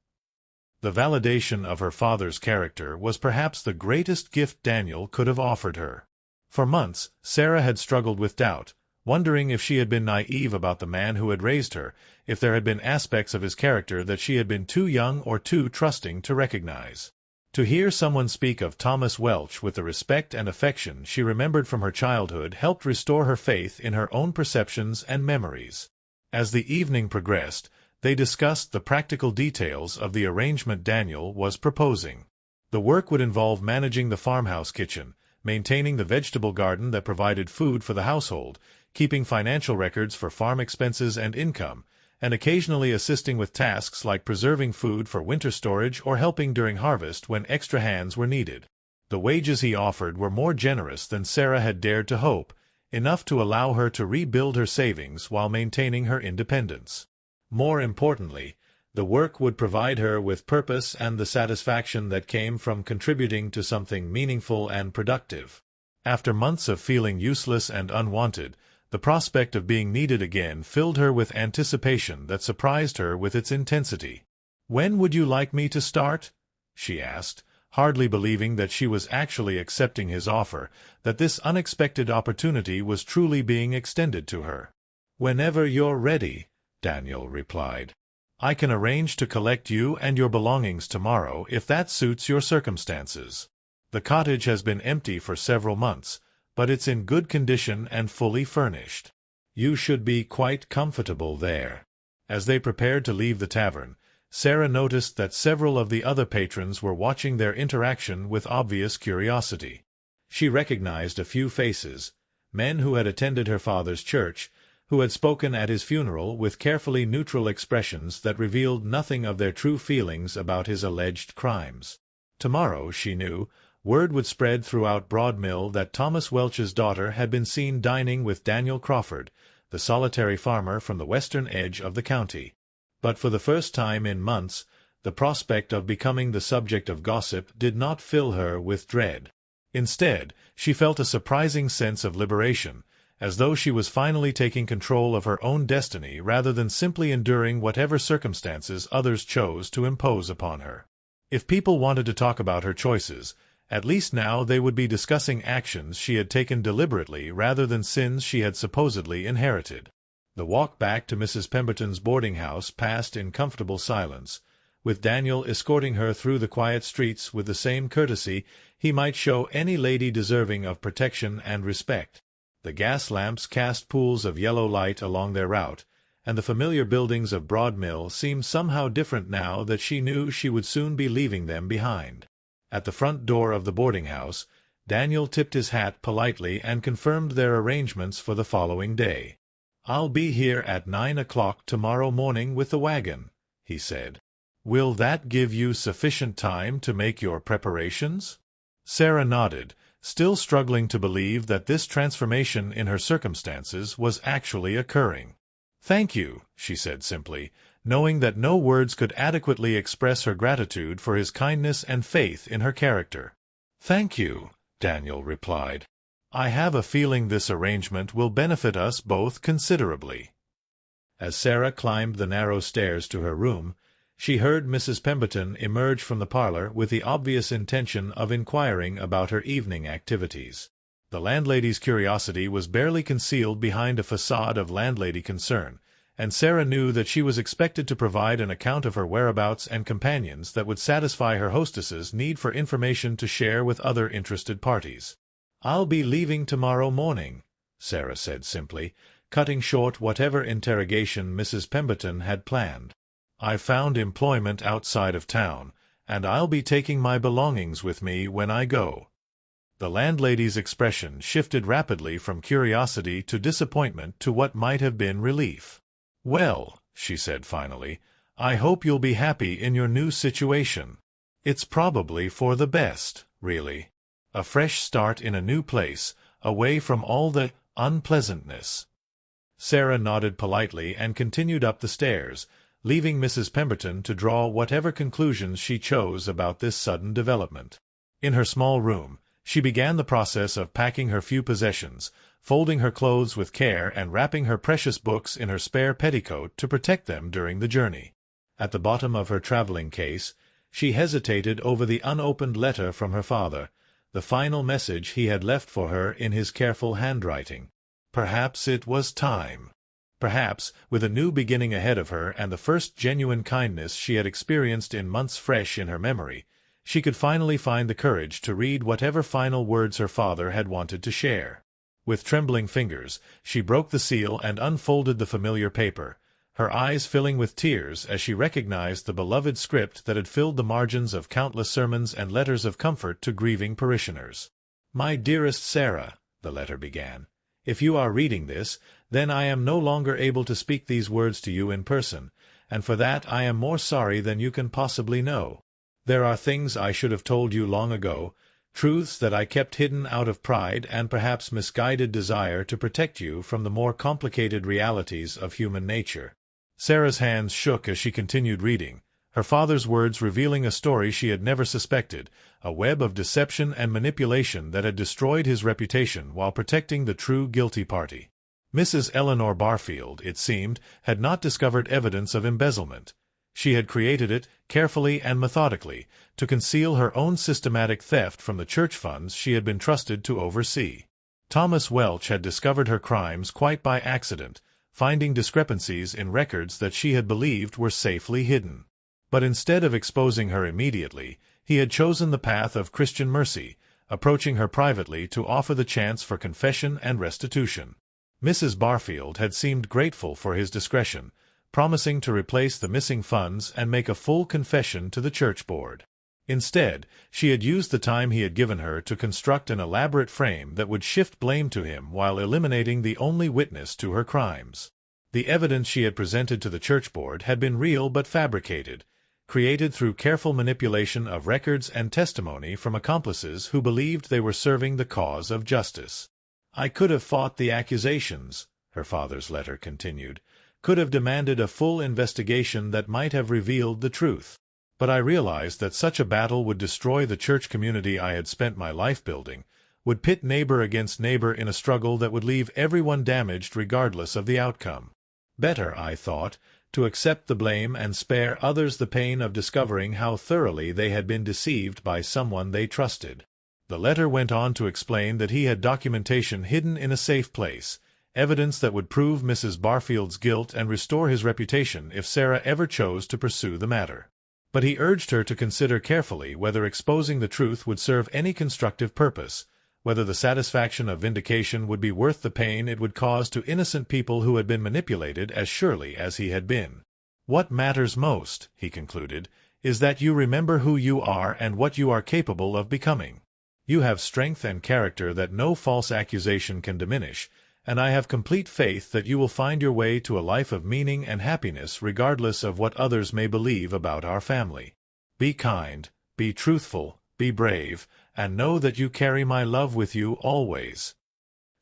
The validation of her father's character was perhaps the greatest gift Daniel could have offered her. For months, Sarah had struggled with doubt, wondering if she had been naive about the man who had raised her, if there had been aspects of his character that she had been too young or too trusting to recognize. To hear someone speak of Thomas Welch with the respect and affection she remembered from her childhood helped restore her faith in her own perceptions and memories. As the evening progressed, they discussed the practical details of the arrangement Daniel was proposing. The work would involve managing the farmhouse kitchen, maintaining the vegetable garden that provided food for the household, keeping financial records for farm expenses and income, and occasionally assisting with tasks like preserving food for winter storage or helping during harvest when extra hands were needed. The wages he offered were more generous than Sarah had dared to hope, enough to allow her to rebuild her savings while maintaining her independence. More importantly, the work would provide her with purpose and the satisfaction that came from contributing to something meaningful and productive. After months of feeling useless and unwanted, the prospect of being needed again filled her with anticipation that surprised her with its intensity. "When would you like me to start?" she asked, hardly believing that she was actually accepting his offer, that this unexpected opportunity was truly being extended to her. "Whenever you're ready," Daniel replied. "I can arrange to collect you and your belongings tomorrow if that suits your circumstances. The cottage has been empty for several months, but it's in good condition and fully furnished. You should be quite comfortable there." As they prepared to leave the tavern, Sarah noticed that several of the other patrons were watching their interaction with obvious curiosity. She recognized a few faces, men who had attended her father's church, who had spoken at his funeral with carefully neutral expressions that revealed nothing of their true feelings about his alleged crimes. Tomorrow, she knew, word would spread throughout Broadmill that Thomas Welch's daughter had been seen dining with Daniel Crawford, the solitary farmer from the western edge of the county. But for the first time in months, the prospect of becoming the subject of gossip did not fill her with dread. Instead, she felt a surprising sense of liberation, as though she was finally taking control of her own destiny rather than simply enduring whatever circumstances others chose to impose upon her. If people wanted to talk about her choices, at least now they would be discussing actions she had taken deliberately rather than sins she had supposedly inherited. The walk back to Mrs. Pemberton's boarding house passed in comfortable silence, with Daniel escorting her through the quiet streets with the same courtesy he might show any lady deserving of protection and respect. The gas lamps cast pools of yellow light along their route, and the familiar buildings of Broadmill seemed somehow different now that she knew she would soon be leaving them behind. At the front door of the boarding house, Daniel tipped his hat politely and confirmed their arrangements for the following day. "I'll be here at 9 o'clock tomorrow morning with the wagon," he said. "Will that give you sufficient time to make your preparations?" Sarah nodded, still struggling to believe that this transformation in her circumstances was actually occurring. "Thank you," she said simply, knowing that no words could adequately express her gratitude for his kindness and faith in her character. "Thank you," Daniel replied. "I have a feeling this arrangement will benefit us both considerably." As Sarah climbed the narrow stairs to her room, she heard Mrs. Pemberton emerge from the parlor with the obvious intention of inquiring about her evening activities. The landlady's curiosity was barely concealed behind a facade of landlady concern, and Sarah knew that she was expected to provide an account of her whereabouts and companions that would satisfy her hostess's need for information to share with other interested parties. "I'll be leaving tomorrow morning," Sarah said simply, cutting short whatever interrogation Mrs. Pemberton had planned. "I found employment outside of town, and I'll be taking my belongings with me when I go." The landlady's expression shifted rapidly from curiosity to disappointment to what might have been relief. "Well," she said finally, "I hope you'll be happy in your new situation. It's probably for the best, really. A fresh start in a new place, away from all the unpleasantness." Sarah nodded politely and continued up the stairs, leaving Mrs. Pemberton to draw whatever conclusions she chose about this sudden development. In her small room, she began the process of packing her few possessions, folding her clothes with care and wrapping her precious books in her spare petticoat to protect them during the journey. At the bottom of her traveling case, she hesitated over the unopened letter from her father, the final message he had left for her in his careful handwriting. Perhaps it was time. Perhaps, with a new beginning ahead of her and the first genuine kindness she had experienced in months fresh in her memory, she could finally find the courage to read whatever final words her father had wanted to share. With trembling fingers, she broke the seal and unfolded the familiar paper, her eyes filling with tears as she recognized the beloved script that had filled the margins of countless sermons and letters of comfort to grieving parishioners. "My dearest Sarah," the letter began, "if you are reading this, then I am no longer able to speak these words to you in person, and for that I am more sorry than you can possibly know. There are things I should have told you long ago, truths that I kept hidden out of pride and perhaps misguided desire to protect you from the more complicated realities of human nature." Sarah's hands shook as she continued reading, her father's words revealing a story she had never suspected, a web of deception and manipulation that had destroyed his reputation while protecting the true guilty party. Mrs. Eleanor Barfield, it seemed, had not discovered evidence of embezzlement. She had created it, carefully and methodically, to conceal her own systematic theft from the church funds she had been trusted to oversee. Thomas Welch had discovered her crimes quite by accident, finding discrepancies in records that she had believed were safely hidden. But instead of exposing her immediately, he had chosen the path of Christian mercy, approaching her privately to offer the chance for confession and restitution. Mrs. Barfield had seemed grateful for his discretion, promising to replace the missing funds and make a full confession to the church board. Instead, she had used the time he had given her to construct an elaborate frame that would shift blame to him while eliminating the only witness to her crimes. The evidence she had presented to the church board had been real but fabricated, created through careful manipulation of records and testimony from accomplices who believed they were serving the cause of justice. "I could have fought the accusations," her father's letter continued, "could have demanded a full investigation that might have revealed the truth. But I realized that such a battle would destroy the church community I had spent my life building, would pit neighbor against neighbor in a struggle that would leave everyone damaged regardless of the outcome. Better, I thought, to accept the blame and spare others the pain of discovering how thoroughly they had been deceived by someone they trusted." The letter went on to explain that he had documentation hidden in a safe place, evidence that would prove Mrs. Barfield's guilt and restore his reputation if Sarah ever chose to pursue the matter. But he urged her to consider carefully whether exposing the truth would serve any constructive purpose, whether the satisfaction of vindication would be worth the pain it would cause to innocent people who had been manipulated as surely as he had been. "What matters most," he concluded, "is that you remember who you are and what you are capable of becoming. You have strength and character that no false accusation can diminish, and I have complete faith that you will find your way to a life of meaning and happiness regardless of what others may believe about our family. Be kind, be truthful, be brave, and know that you carry my love with you always."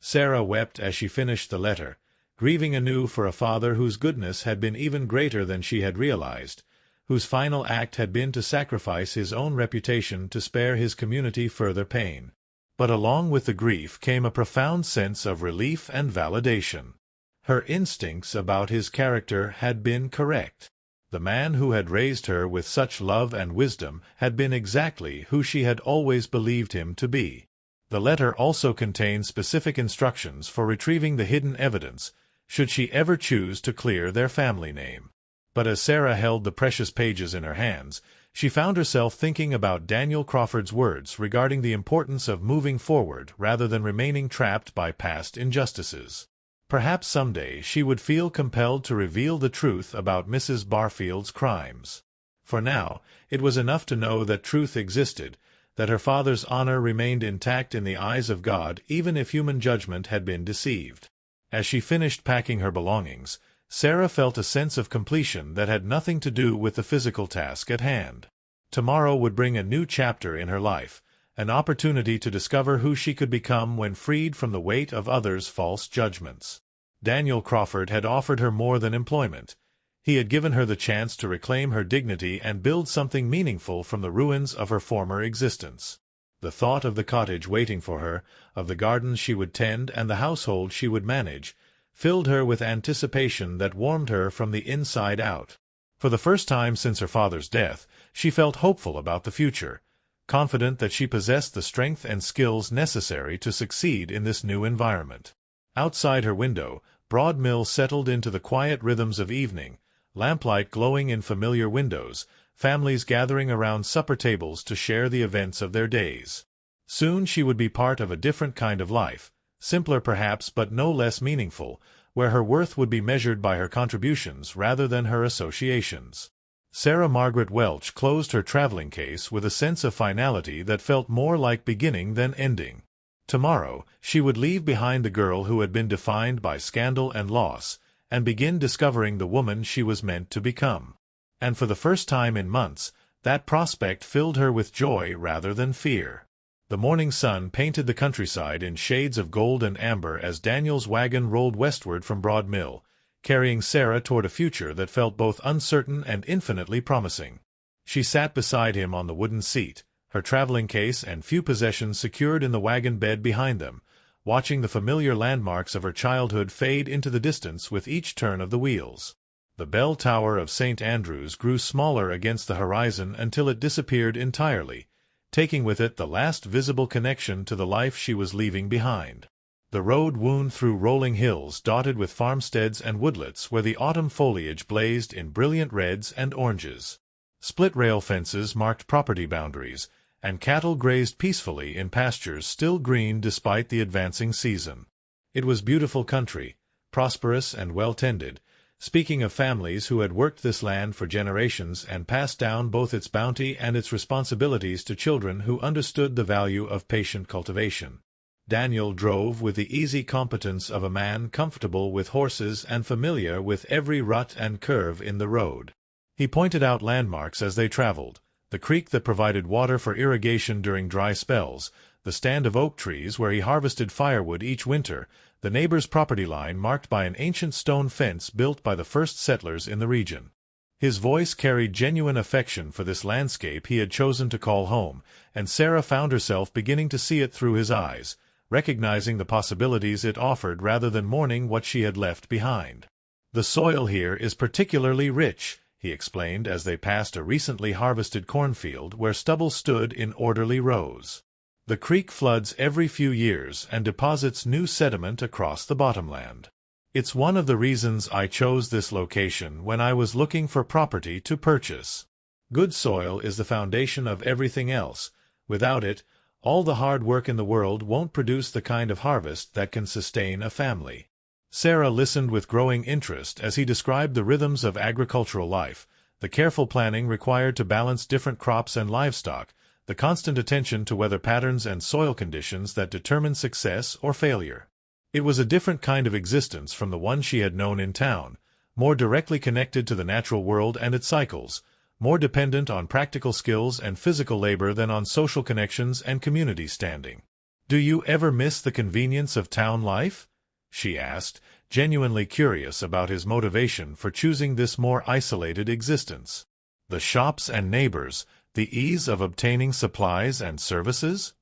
Sarah wept as she finished the letter, grieving anew for a father whose goodness had been even greater than she had realized, whose final act had been to sacrifice his own reputation to spare his community further pain. But along with the grief came a profound sense of relief and validation. Her instincts about his character had been correct. The man who had raised her with such love and wisdom had been exactly who she had always believed him to be. The letter also contained specific instructions for retrieving the hidden evidence, should she ever choose to clear their family name. But as Sarah held the precious pages in her hands, she found herself thinking about Daniel Crawford's words regarding the importance of moving forward rather than remaining trapped by past injustices. Perhaps someday she would feel compelled to reveal the truth about Mrs. Barfield's crimes. For now, it was enough to know that truth existed, that her father's honor remained intact in the eyes of God even if human judgment had been deceived. As she finished packing her belongings, Sarah felt a sense of completion that had nothing to do with the physical task at hand. Tomorrow would bring a new chapter in her life, an opportunity to discover who she could become when freed from the weight of others' false judgments. Daniel Crawford had offered her more than employment. He had given her the chance to reclaim her dignity and build something meaningful from the ruins of her former existence. The thought of the cottage waiting for her, of the gardens she would tend and the household she would manage, filled her with anticipation that warmed her from the inside out. For the first time since her father's death, she felt hopeful about the future, confident that she possessed the strength and skills necessary to succeed in this new environment. Outside her window, Broadmill settled into the quiet rhythms of evening, lamplight glowing in familiar windows, families gathering around supper tables to share the events of their days. Soon she would be part of a different kind of life, simpler perhaps but no less meaningful, where her worth would be measured by her contributions rather than her associations. Sarah Margaret Welch closed her traveling case with a sense of finality that felt more like beginning than ending. Tomorrow, she would leave behind the girl who had been defined by scandal and loss, and begin discovering the woman she was meant to become. And for the first time in months, that prospect filled her with joy rather than fear. The morning sun painted the countryside in shades of gold and amber as Daniel's wagon rolled westward from Broadmill, carrying Sarah toward a future that felt both uncertain and infinitely promising. She sat beside him on the wooden seat, her traveling case and few possessions secured in the wagon bed behind them, watching the familiar landmarks of her childhood fade into the distance with each turn of the wheels. The bell tower of St. Andrew's grew smaller against the horizon until it disappeared entirely, taking with it the last visible connection to the life she was leaving behind. The road wound through rolling hills dotted with farmsteads and woodlets where the autumn foliage blazed in brilliant reds and oranges. Split-rail fences marked property boundaries, and cattle grazed peacefully in pastures still green despite the advancing season. It was beautiful country, prosperous and well-tended, speaking of families who had worked this land for generations and passed down both its bounty and its responsibilities to children who understood the value of patient cultivation. Daniel drove with the easy competence of a man comfortable with horses and familiar with every rut and curve in the road. He pointed out landmarks as they traveled, the creek that provided water for irrigation during dry spells, the stand of oak trees where he harvested firewood each winter, the neighbor's property line marked by an ancient stone fence built by the first settlers in the region. His voice carried genuine affection for this landscape he had chosen to call home, and Sarah found herself beginning to see it through his eyes, recognizing the possibilities it offered rather than mourning what she had left behind. "The soil here is particularly rich," he explained as they passed a recently harvested cornfield where stubble stood in orderly rows. "The creek floods every few years and deposits new sediment across the bottomland. It's one of the reasons I chose this location when I was looking for property to purchase. Good soil is the foundation of everything else. Without it, all the hard work in the world won't produce the kind of harvest that can sustain a family." Sarah listened with growing interest as he described the rhythms of agricultural life, the careful planning required to balance different crops and livestock, the constant attention to weather patterns and soil conditions that determine success or failure. It was a different kind of existence from the one she had known in town, more directly connected to the natural world and its cycles, more dependent on practical skills and physical labor than on social connections and community standing. "Do you ever miss the convenience of town life?" she asked, genuinely curious about his motivation for choosing this more isolated existence. "The shops and neighbors, the ease of obtaining supplies and services?"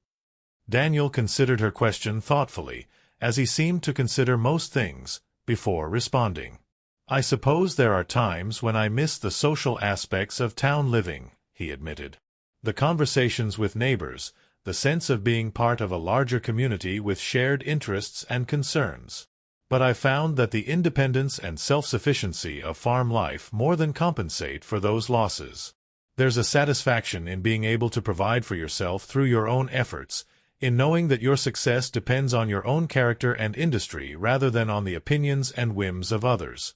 Daniel considered her question thoughtfully, as he seemed to consider most things, before responding. "I suppose there are times when I miss the social aspects of town living," he admitted. "The conversations with neighbors, the sense of being part of a larger community with shared interests and concerns. But I found that the independence and self-sufficiency of farm life more than compensate for those losses. There's a satisfaction in being able to provide for yourself through your own efforts, in knowing that your success depends on your own character and industry rather than on the opinions and whims of others."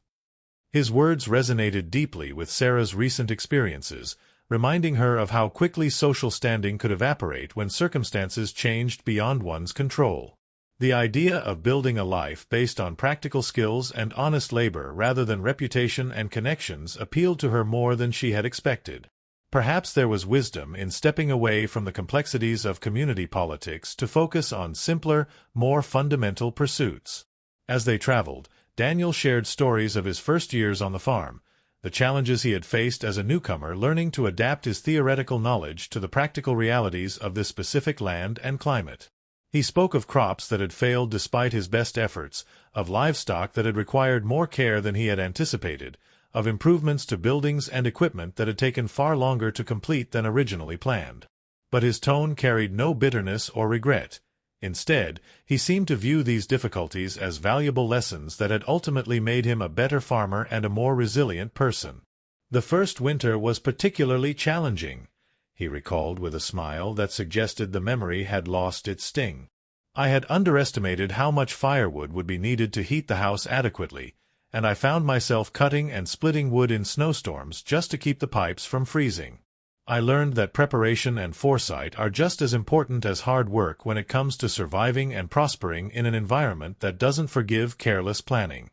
His words resonated deeply with Sarah's recent experiences, reminding her of how quickly social standing could evaporate when circumstances changed beyond one's control. The idea of building a life based on practical skills and honest labor rather than reputation and connections appealed to her more than she had expected. Perhaps there was wisdom in stepping away from the complexities of community politics to focus on simpler, more fundamental pursuits. As they traveled, Daniel shared stories of his first years on the farm, the challenges he had faced as a newcomer learning to adapt his theoretical knowledge to the practical realities of this specific land and climate. He spoke of crops that had failed despite his best efforts, of livestock that had required more care than he had anticipated, of improvements to buildings and equipment that had taken far longer to complete than originally planned. But his tone carried no bitterness or regret. Instead, he seemed to view these difficulties as valuable lessons that had ultimately made him a better farmer and a more resilient person. The first winter was particularly challenging, he recalled with a smile that suggested the memory had lost its sting. I had underestimated how much firewood would be needed to heat the house adequately, and I found myself cutting and splitting wood in snowstorms just to keep the pipes from freezing. I learned that preparation and foresight are just as important as hard work when it comes to surviving and prospering in an environment that doesn't forgive careless planning.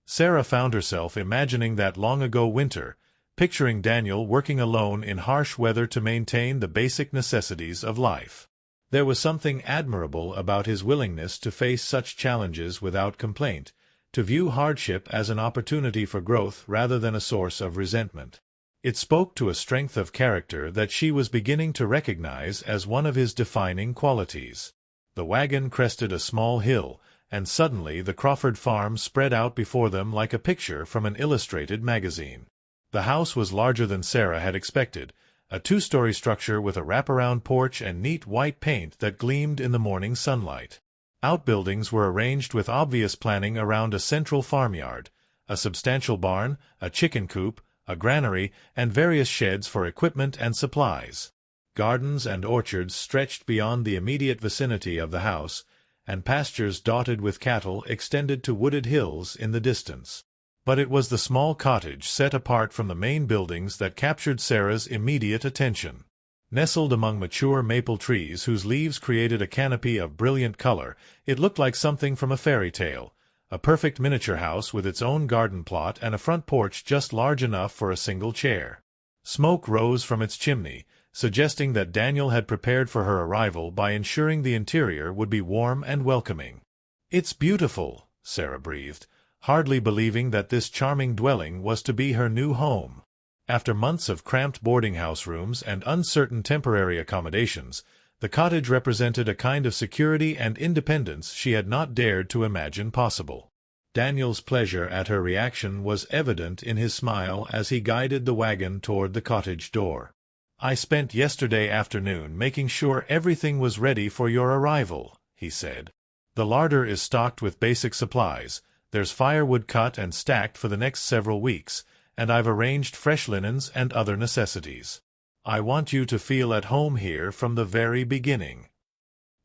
Sarah found herself imagining that long-ago winter, picturing Daniel working alone in harsh weather to maintain the basic necessities of life. There was something admirable about his willingness to face such challenges without complaint, to view hardship as an opportunity for growth rather than a source of resentment. It spoke to a strength of character that she was beginning to recognize as one of his defining qualities. The wagon crested a small hill, and suddenly the Crawford farm spread out before them like a picture from an illustrated magazine. The house was larger than Sarah had expected, a two-story structure with a wraparound porch and neat white paint that gleamed in the morning sunlight. Outbuildings were arranged with obvious planning around a central farmyard, a substantial barn, a chicken coop, a granary, and various sheds for equipment and supplies. Gardens and orchards stretched beyond the immediate vicinity of the house, and pastures dotted with cattle extended to wooded hills in the distance. But it was the small cottage set apart from the main buildings that captured Sarah's immediate attention. Nestled among mature maple trees whose leaves created a canopy of brilliant color, it looked like something from a fairy tale, a perfect miniature house with its own garden plot and a front porch just large enough for a single chair. Smoke rose from its chimney, suggesting that Daniel had prepared for her arrival by ensuring the interior would be warm and welcoming. "It's beautiful," Sarah breathed, hardly believing that this charming dwelling was to be her new home. After months of cramped boarding-house rooms and uncertain temporary accommodations, the cottage represented a kind of security and independence she had not dared to imagine possible. Daniel's pleasure at her reaction was evident in his smile as he guided the wagon toward the cottage door. "I spent yesterday afternoon making sure everything was ready for your arrival," he said. "The larder is stocked with basic supplies, there's firewood cut and stacked for the next several weeks, and I've arranged fresh linens and other necessities. I want you to feel at home here from the very beginning."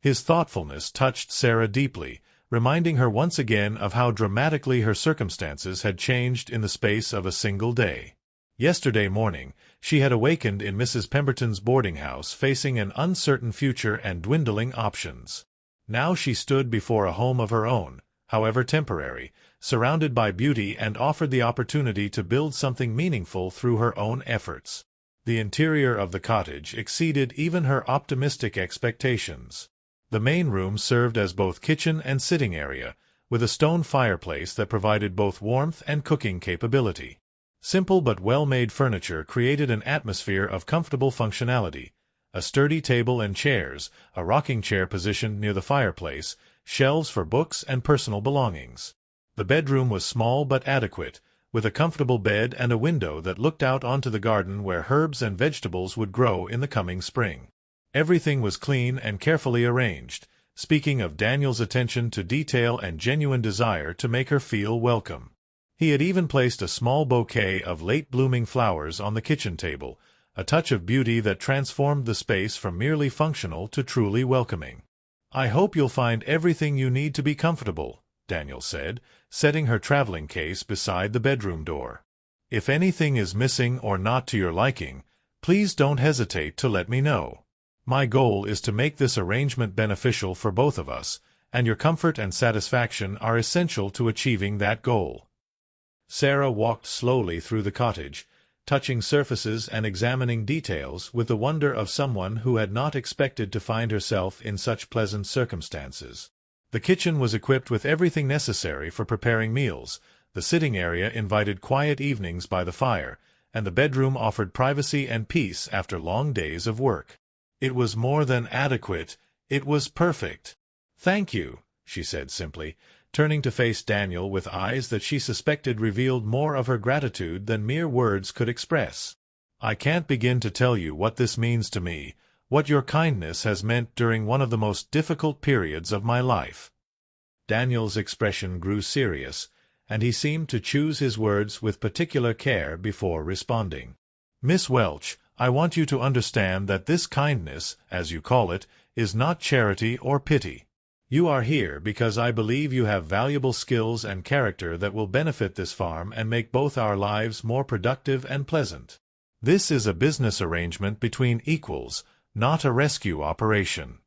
His thoughtfulness touched Sarah deeply, reminding her once again of how dramatically her circumstances had changed in the space of a single day. Yesterday morning, she had awakened in Mrs. Pemberton's boarding-house facing an uncertain future and dwindling options. Now she stood before a home of her own, however temporary, surrounded by beauty and offered the opportunity to build something meaningful through her own efforts. The interior of the cottage exceeded even her optimistic expectations. The main room served as both kitchen and sitting area, with a stone fireplace that provided both warmth and cooking capability. Simple but well-made furniture created an atmosphere of comfortable functionality. A sturdy table and chairs, a rocking chair positioned near the fireplace, shelves for books and personal belongings. The bedroom was small but adequate, with a comfortable bed and a window that looked out onto the garden where herbs and vegetables would grow in the coming spring. Everything was clean and carefully arranged, speaking of Daniel's attention to detail and genuine desire to make her feel welcome. He had even placed a small bouquet of late-blooming flowers on the kitchen table, a touch of beauty that transformed the space from merely functional to truly welcoming. "I hope you'll find everything you need to be comfortable," Daniel said, setting her traveling case beside the bedroom door. "If anything is missing or not to your liking, please don't hesitate to let me know. My goal is to make this arrangement beneficial for both of us, and your comfort and satisfaction are essential to achieving that goal." Sarah walked slowly through the cottage, touching surfaces and examining details with the wonder of someone who had not expected to find herself in such pleasant circumstances. The kitchen was equipped with everything necessary for preparing meals, The sitting area invited quiet evenings by the fire, and the bedroom offered privacy and peace after long days of work. It was more than adequate, it was perfect. "Thank you," she said simply, turning to face Daniel with eyes that she suspected revealed more of her gratitude than mere words could express. "I can't begin to tell you what this means to me, what your kindness has meant during one of the most difficult periods of my life." Daniel's expression grew serious, and he seemed to choose his words with particular care before responding. "Miss Welch, I want you to understand that this kindness, as you call it, is not charity or pity. You are here because I believe you have valuable skills and character that will benefit this farm and make both our lives more productive and pleasant. This is a business arrangement between equals, not a rescue operation."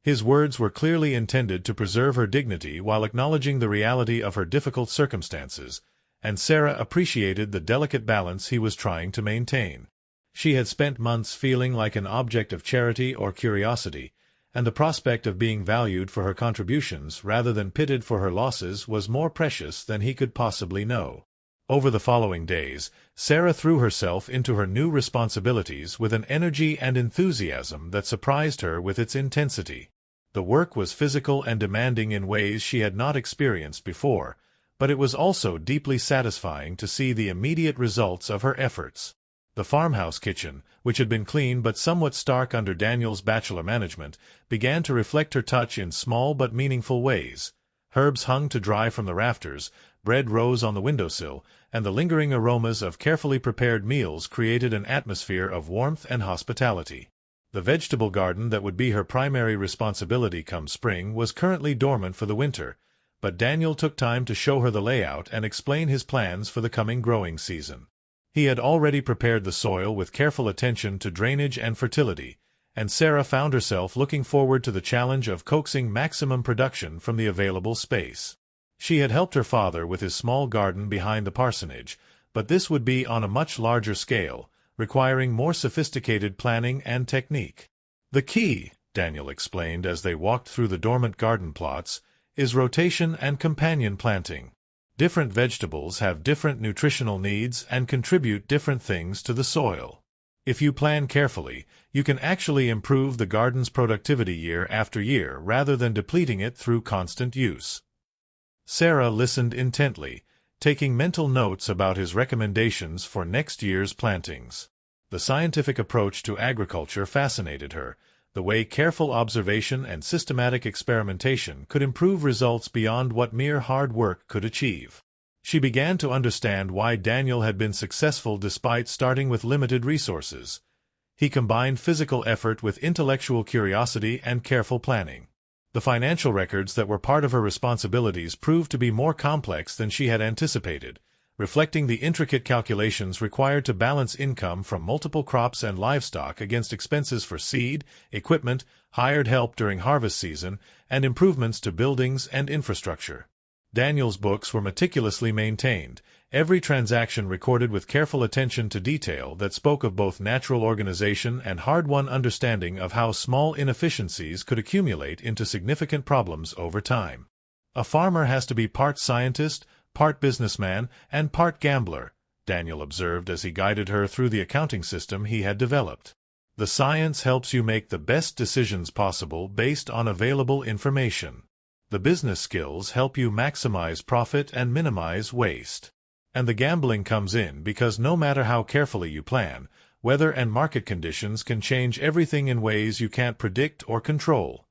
His words were clearly intended to preserve her dignity while acknowledging the reality of her difficult circumstances, and Sarah appreciated the delicate balance he was trying to maintain. She had spent months feeling like an object of charity or curiosity, and the prospect of being valued for her contributions rather than pitted for her losses was more precious than he could possibly know. Over the following days, Sarah threw herself into her new responsibilities with an energy and enthusiasm that surprised her with its intensity. The work was physical and demanding in ways she had not experienced before, but it was also deeply satisfying to see the immediate results of her efforts. The farmhouse kitchen, which had been clean but somewhat stark under Daniel's bachelor management, began to reflect her touch in small but meaningful ways. Herbs hung to dry from the rafters, bread rose on the windowsill, and the lingering aromas of carefully prepared meals created an atmosphere of warmth and hospitality. The vegetable garden that would be her primary responsibility come spring was currently dormant for the winter, but Daniel took time to show her the layout and explain his plans for the coming growing season. He had already prepared the soil with careful attention to drainage and fertility, and Sarah found herself looking forward to the challenge of coaxing maximum production from the available space. She had helped her father with his small garden behind the parsonage, but this would be on a much larger scale, requiring more sophisticated planning and technique. "The key," Daniel explained as they walked through the dormant garden plots, "is rotation and companion planting. Different vegetables have different nutritional needs and contribute different things to the soil. If you plan carefully, you can actually improve the garden's productivity year after year rather than depleting it through constant use." Sarah listened intently, taking mental notes about his recommendations for next year's plantings. The scientific approach to agriculture fascinated her, the way careful observation and systematic experimentation could improve results beyond what mere hard work could achieve. She began to understand why Daniel had been successful despite starting with limited resources. He combined physical effort with intellectual curiosity and careful planning. The financial records that were part of her responsibilities proved to be more complex than she had anticipated, reflecting the intricate calculations required to balance income from multiple crops and livestock against expenses for seed, equipment, hired help during harvest season, and improvements to buildings and infrastructure. Daniel's books were meticulously maintained, every transaction recorded with careful attention to detail that spoke of both natural organization and hard-won understanding of how small inefficiencies could accumulate into significant problems over time. "A farmer has to be part scientist, part businessman, and part gambler," Daniel observed as he guided her through the accounting system he had developed. "The science helps you make the best decisions possible based on available information. The business skills help you maximize profit and minimize waste. And the gambling comes in because no matter how carefully you plan, weather and market conditions can change everything in ways you can't predict or control."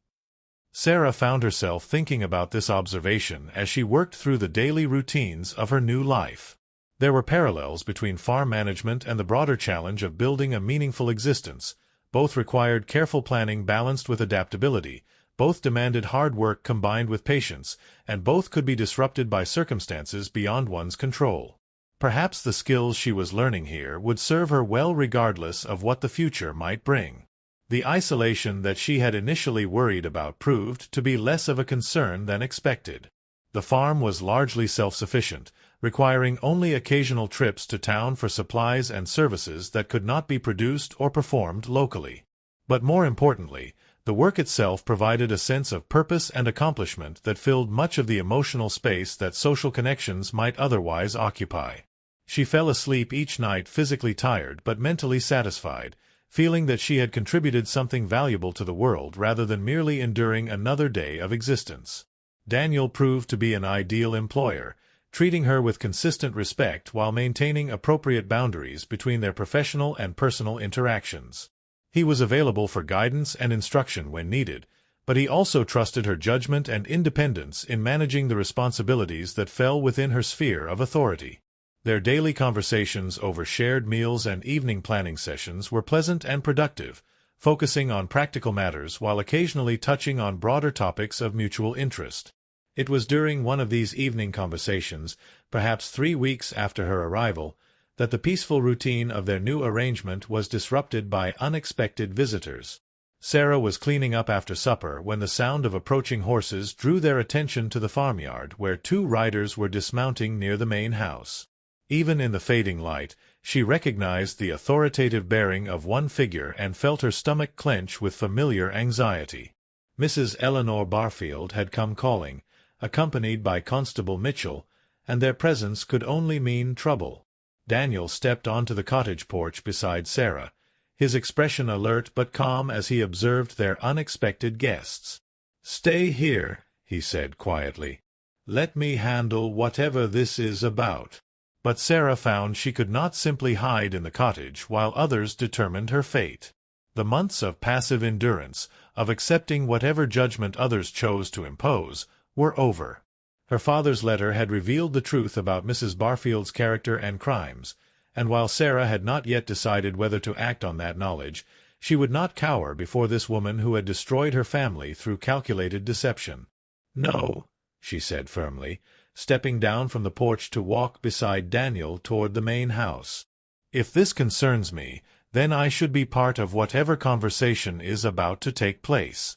Sarah found herself thinking about this observation as she worked through the daily routines of her new life. There were parallels between farm management and the broader challenge of building a meaningful existence. Both required careful planning balanced with adaptability, both demanded hard work combined with patience, and both could be disrupted by circumstances beyond one's control. Perhaps the skills she was learning here would serve her well regardless of what the future might bring. The isolation that she had initially worried about proved to be less of a concern than expected. The farm was largely self-sufficient, requiring only occasional trips to town for supplies and services that could not be produced or performed locally. But more importantly, The work itself provided a sense of purpose and accomplishment that filled much of the emotional space that social connections might otherwise occupy. She fell asleep each night physically tired but mentally satisfied, feeling that she had contributed something valuable to the world rather than merely enduring another day of existence. Daniel proved to be an ideal employer, treating her with consistent respect while maintaining appropriate boundaries between their professional and personal interactions. He was available for guidance and instruction when needed, but he also trusted her judgment and independence in managing the responsibilities that fell within her sphere of authority. Their daily conversations over shared meals and evening planning sessions were pleasant and productive, focusing on practical matters while occasionally touching on broader topics of mutual interest. It was during one of these evening conversations, perhaps 3 weeks after her arrival, that the peaceful routine of their new arrangement was disrupted by unexpected visitors. Sarah was cleaning up after supper when the sound of approaching horses drew their attention to the farmyard where 2 riders were dismounting near the main house. Even in the fading light, she recognized the authoritative bearing of one figure and felt her stomach clench with familiar anxiety. Mrs. Eleanor Barfield had come calling, accompanied by Constable Mitchell, and their presence could only mean trouble. Daniel stepped onto the cottage porch beside Sarah, his expression alert but calm as he observed their unexpected guests. "Stay here," he said quietly. "Let me handle whatever this is about." But Sarah found she could not simply hide in the cottage while others determined her fate. The months of passive endurance, of accepting whatever judgment others chose to impose, were over. Her father's letter had revealed the truth about Mrs. Barfield's character and crimes, and while Sarah had not yet decided whether to act on that knowledge, she would not cower before this woman who had destroyed her family through calculated deception. "No," she said firmly, stepping down from the porch to walk beside Daniel toward the main house. "If this concerns me, then I should be part of whatever conversation is about to take place."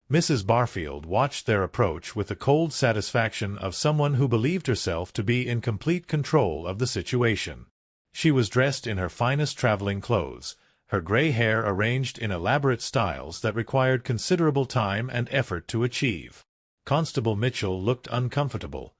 Mrs. Barfield watched their approach with the cold satisfaction of someone who believed herself to be in complete control of the situation. She was dressed in her finest traveling clothes, her gray hair arranged in elaborate styles that required considerable time and effort to achieve. Constable Mitchell looked uncomfortable,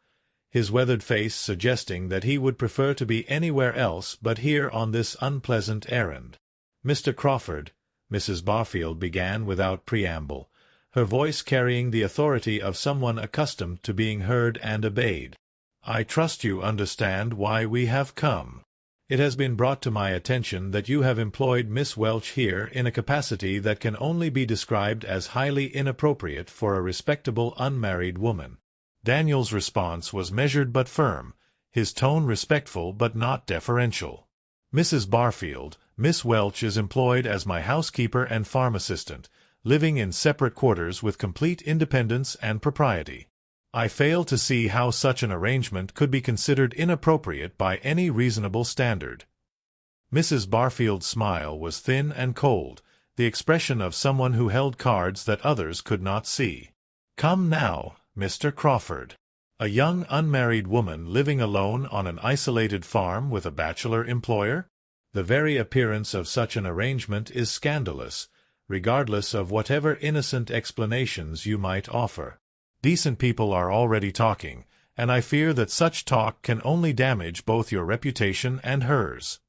his weathered face suggesting that he would prefer to be anywhere else but here on this unpleasant errand. "Mr. Crawford," Mrs. Barfield began without preamble, her voice carrying the authority of someone accustomed to being heard and obeyed. "I trust you understand why we have come. It has been brought to my attention that you have employed Miss Welch here in a capacity that can only be described as highly inappropriate for a respectable unmarried woman." Daniel's response was measured but firm, his tone respectful but not deferential. "Mrs. Barfield, Miss Welch is employed as my housekeeper and farm assistant, living in separate quarters with complete independence and propriety. I fail to see how such an arrangement could be considered inappropriate by any reasonable standard." Mrs. Barfield's smile was thin and cold, the expression of someone who held cards that others could not see. "Come now, Mr. Crawford. A young unmarried woman living alone on an isolated farm with a bachelor employer? The very appearance of such an arrangement is scandalous, regardless of whatever innocent explanations you might offer. Decent people are already talking, and I fear that such talk can only damage both your reputation and hers."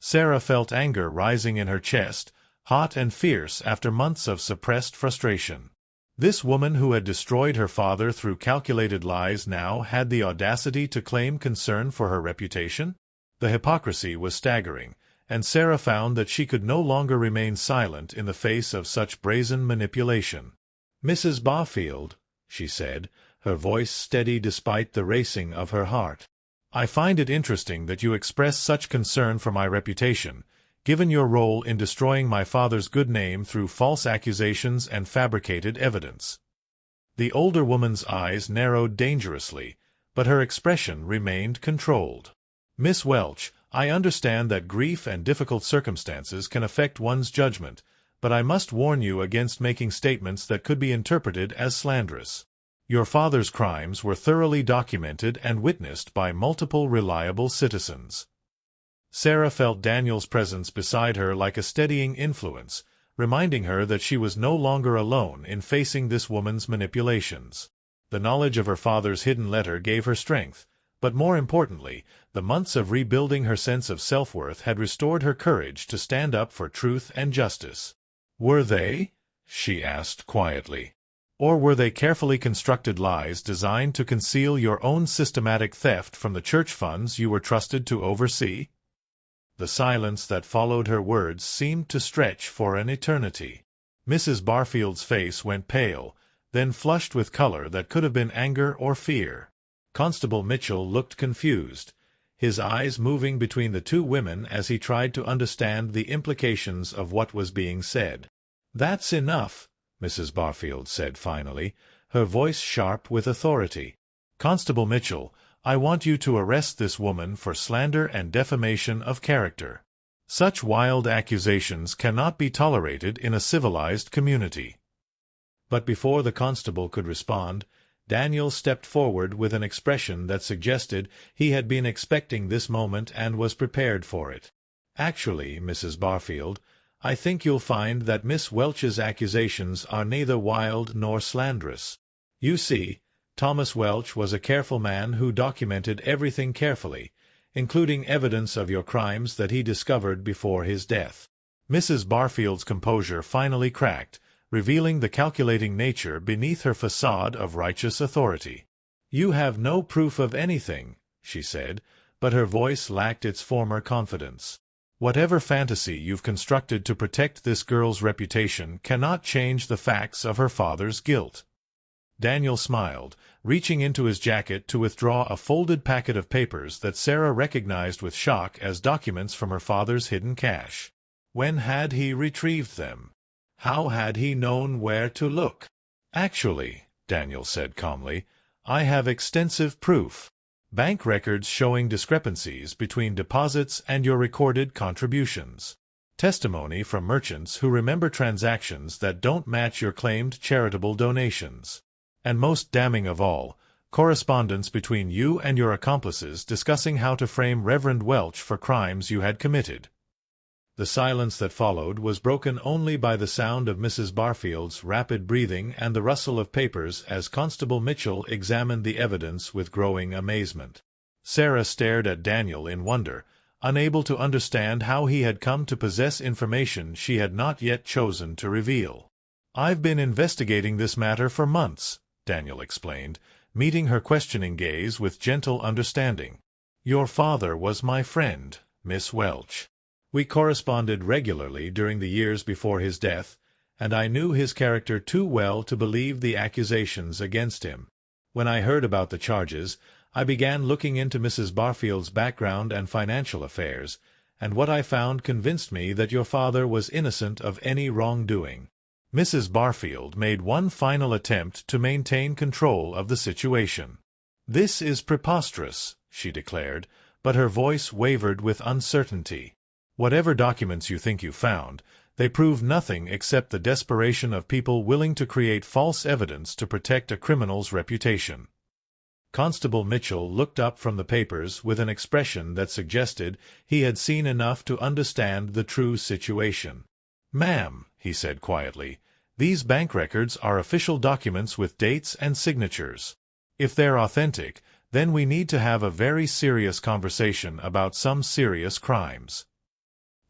Sarah felt anger rising in her chest, hot and fierce after months of suppressed frustration. This woman who had destroyed her father through calculated lies now had the audacity to claim concern for her reputation? The hypocrisy was staggering, and Sarah found that she could no longer remain silent in the face of such brazen manipulation. "Mrs. Barfield," she said, her voice steady despite the racing of her heart, "I find it interesting that you express such concern for my reputation, given your role in destroying my father's good name through false accusations and fabricated evidence." The older woman's eyes narrowed dangerously, but her expression remained controlled. "Miss Welch, I understand that grief and difficult circumstances can affect one's judgment, but I must warn you against making statements that could be interpreted as slanderous. Your father's crimes were thoroughly documented and witnessed by multiple reliable citizens." Sarah felt Daniel's presence beside her like a steadying influence, reminding her that she was no longer alone in facing this woman's manipulations. The knowledge of her father's hidden letter gave her strength, but more importantly, the months of rebuilding her sense of self-worth had restored her courage to stand up for truth and justice. "Were they?" she asked quietly. "Or were they carefully constructed lies designed to conceal your own systematic theft from the church funds you were trusted to oversee?" The silence that followed her words seemed to stretch for an eternity. Mrs. Barfield's face went pale, then flushed with color that could have been anger or fear. Constable Mitchell looked confused, his eyes moving between the two women as he tried to understand the implications of what was being said. "That's enough," Mrs. Barfield said finally, her voice sharp with authority. "Constable Mitchell, I want you to arrest this woman for slander and defamation of character. Such wild accusations cannot be tolerated in a civilized community." But before the constable could respond, Daniel stepped forward with an expression that suggested he had been expecting this moment and was prepared for it. "Actually, Mrs. Barfield, I think you'll find that Miss Welch's accusations are neither wild nor slanderous. You see, Thomas Welch was a careful man who documented everything carefully, including evidence of your crimes that he discovered before his death." Mrs. Barfield's composure finally cracked, revealing the calculating nature beneath her facade of righteous authority. "You have no proof of anything," she said, but her voice lacked its former confidence. "Whatever fantasy you've constructed to protect this girl's reputation cannot change the facts of her father's guilt." Daniel smiled, reaching into his jacket to withdraw a folded packet of papers that Sarah recognized with shock as documents from her father's hidden cache. When had he retrieved them? How had he known where to look? "Actually," Daniel said calmly, "I have extensive proof. Bank records showing discrepancies between deposits and your recorded contributions. Testimony from merchants who remember transactions that don't match your claimed charitable donations. And most damning of all, correspondence between you and your accomplices discussing how to frame Reverend Welch for crimes you had committed." The silence that followed was broken only by the sound of Mrs. Barfield's rapid breathing and the rustle of papers as Constable Mitchell examined the evidence with growing amazement. Sarah stared at Daniel in wonder, unable to understand how he had come to possess information she had not yet chosen to reveal. "I've been investigating this matter for months," Daniel explained, meeting her questioning gaze with gentle understanding. "Your father was my friend, Miss Welch. We corresponded regularly during the years before his death, and I knew his character too well to believe the accusations against him. When I heard about the charges, I began looking into Mrs. Barfield's background and financial affairs, and what I found convinced me that your father was innocent of any wrongdoing." Mrs. Barfield made one final attempt to maintain control of the situation. "This is preposterous," she declared, but her voice wavered with uncertainty. "Whatever documents you think you found, they prove nothing except the desperation of people willing to create false evidence to protect a criminal's reputation." Constable Mitchell looked up from the papers with an expression that suggested he had seen enough to understand the true situation. "Ma'am," he said quietly, "these bank records are official documents with dates and signatures. If they're authentic, then we need to have a very serious conversation about some serious crimes."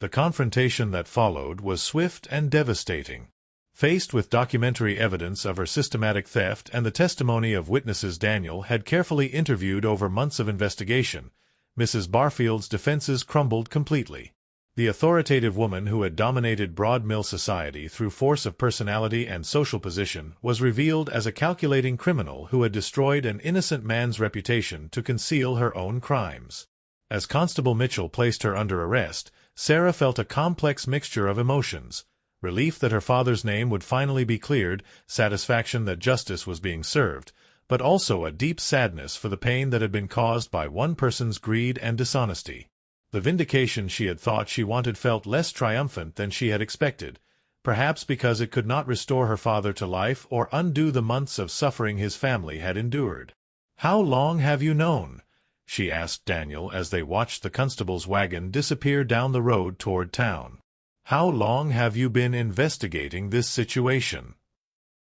The confrontation that followed was swift and devastating. Faced with documentary evidence of her systematic theft and the testimony of witnesses Daniel had carefully interviewed over months of investigation, Mrs. Barfield's defenses crumbled completely. The authoritative woman who had dominated Broadmill society through force of personality and social position was revealed as a calculating criminal who had destroyed an innocent man's reputation to conceal her own crimes. As Constable Mitchell placed her under arrest, Sarah felt a complex mixture of emotions: relief that her father's name would finally be cleared, satisfaction that justice was being served, but also a deep sadness for the pain that had been caused by one person's greed and dishonesty. The vindication she had thought she wanted felt less triumphant than she had expected, perhaps because it could not restore her father to life or undo the months of suffering his family had endured. "How long have you known?" she asked Daniel as they watched the constable's wagon disappear down the road toward town. How long have you been investigating this situation?"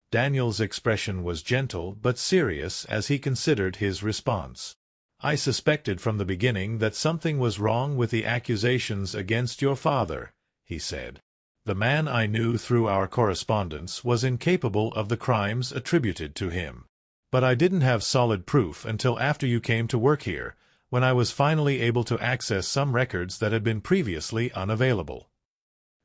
Daniel's expression was gentle but serious as he considered his response. "I suspected from the beginning that something was wrong with the accusations against your father," he said. "The man I knew through our correspondence was incapable of the crimes attributed to him. But I didn't have solid proof until after you came to work here, when I was finally able to access some records that had been previously unavailable."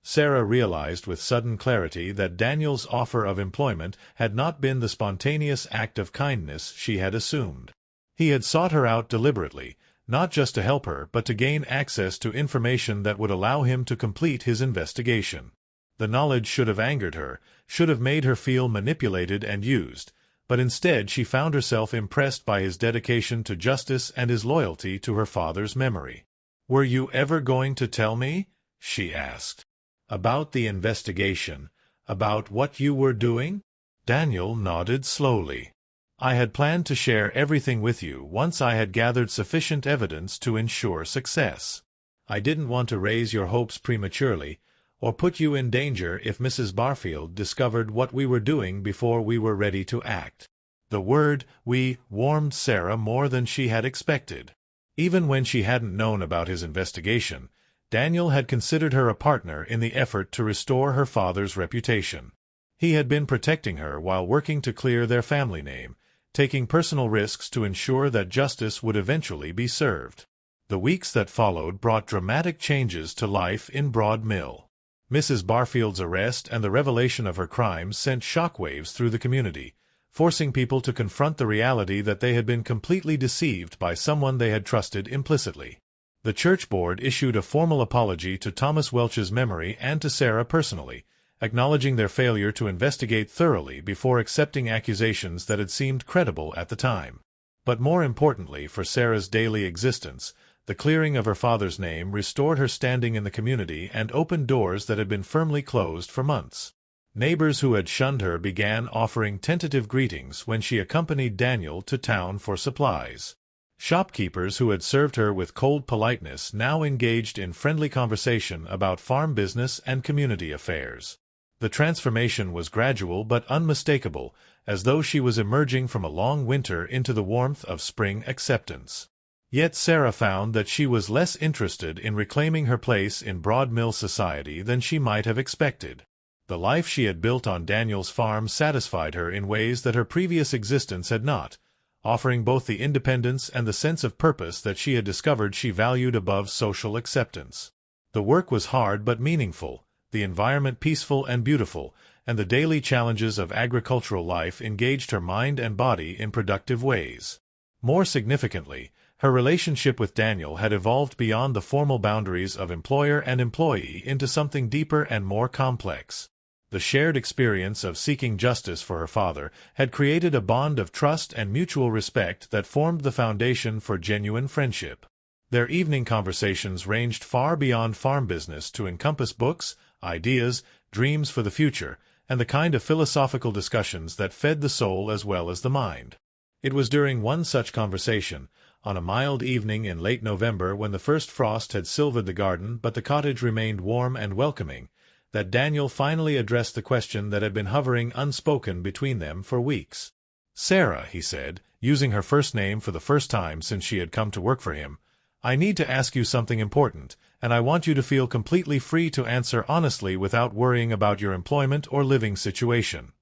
Sarah realized with sudden clarity that Daniel's offer of employment had not been the spontaneous act of kindness she had assumed. He had sought her out deliberately, not just to help her but to gain access to information that would allow him to complete his investigation. The knowledge should have angered her, should have made her feel manipulated and used, but instead she found herself impressed by his dedication to justice and his loyalty to her father's memory. "Were you ever going to tell me?" she asked. "About the investigation? About what you were doing?" Daniel nodded slowly. "I had planned to share everything with you once I had gathered sufficient evidence to ensure success. I didn't want to raise your hopes prematurely, or put you in danger if Mrs. Barfield discovered what we were doing before we were ready to act." The word "we" warmed Sarah more than she had expected. Even when she hadn't known about his investigation, Daniel had considered her a partner in the effort to restore her father's reputation. He had been protecting her while working to clear their family name, taking personal risks to ensure that justice would eventually be served. The weeks that followed brought dramatic changes to life in Broadmill. Mrs. Barfield's arrest and the revelation of her crimes sent shockwaves through the community, forcing people to confront the reality that they had been completely deceived by someone they had trusted implicitly. The church board issued a formal apology to Thomas Welch's memory and to Sarah personally, acknowledging their failure to investigate thoroughly before accepting accusations that had seemed credible at the time. But more importantly for Sarah's daily existence, the clearing of her father's name restored her standing in the community and opened doors that had been firmly closed for months. Neighbors who had shunned her began offering tentative greetings when she accompanied Daniel to town for supplies. Shopkeepers who had served her with cold politeness now engaged in friendly conversation about farm business and community affairs. The transformation was gradual but unmistakable, as though she was emerging from a long winter into the warmth of spring acceptance. Yet Sarah found that she was less interested in reclaiming her place in Broadmill society than she might have expected. The life she had built on Daniel's farm satisfied her in ways that her previous existence had not, offering both the independence and the sense of purpose that she had discovered she valued above social acceptance. The work was hard but meaningful, the environment peaceful and beautiful, and the daily challenges of agricultural life engaged her mind and body in productive ways. More significantly, her relationship with Daniel had evolved beyond the formal boundaries of employer and employee into something deeper and more complex. The shared experience of seeking justice for her father had created a bond of trust and mutual respect that formed the foundation for genuine friendship. Their evening conversations ranged far beyond farm business to encompass books, ideas, dreams for the future, and the kind of philosophical discussions that fed the soul as well as the mind. It was during one such conversation, on a mild evening in late November when the first frost had silvered the garden but the cottage remained warm and welcoming, that Daniel finally addressed the question that had been hovering unspoken between them for weeks. "Sarah," he said, using her first name for the first time since she had come to work for him, "I need to ask you something important, and I want you to feel completely free to answer honestly without worrying about your employment or living situation."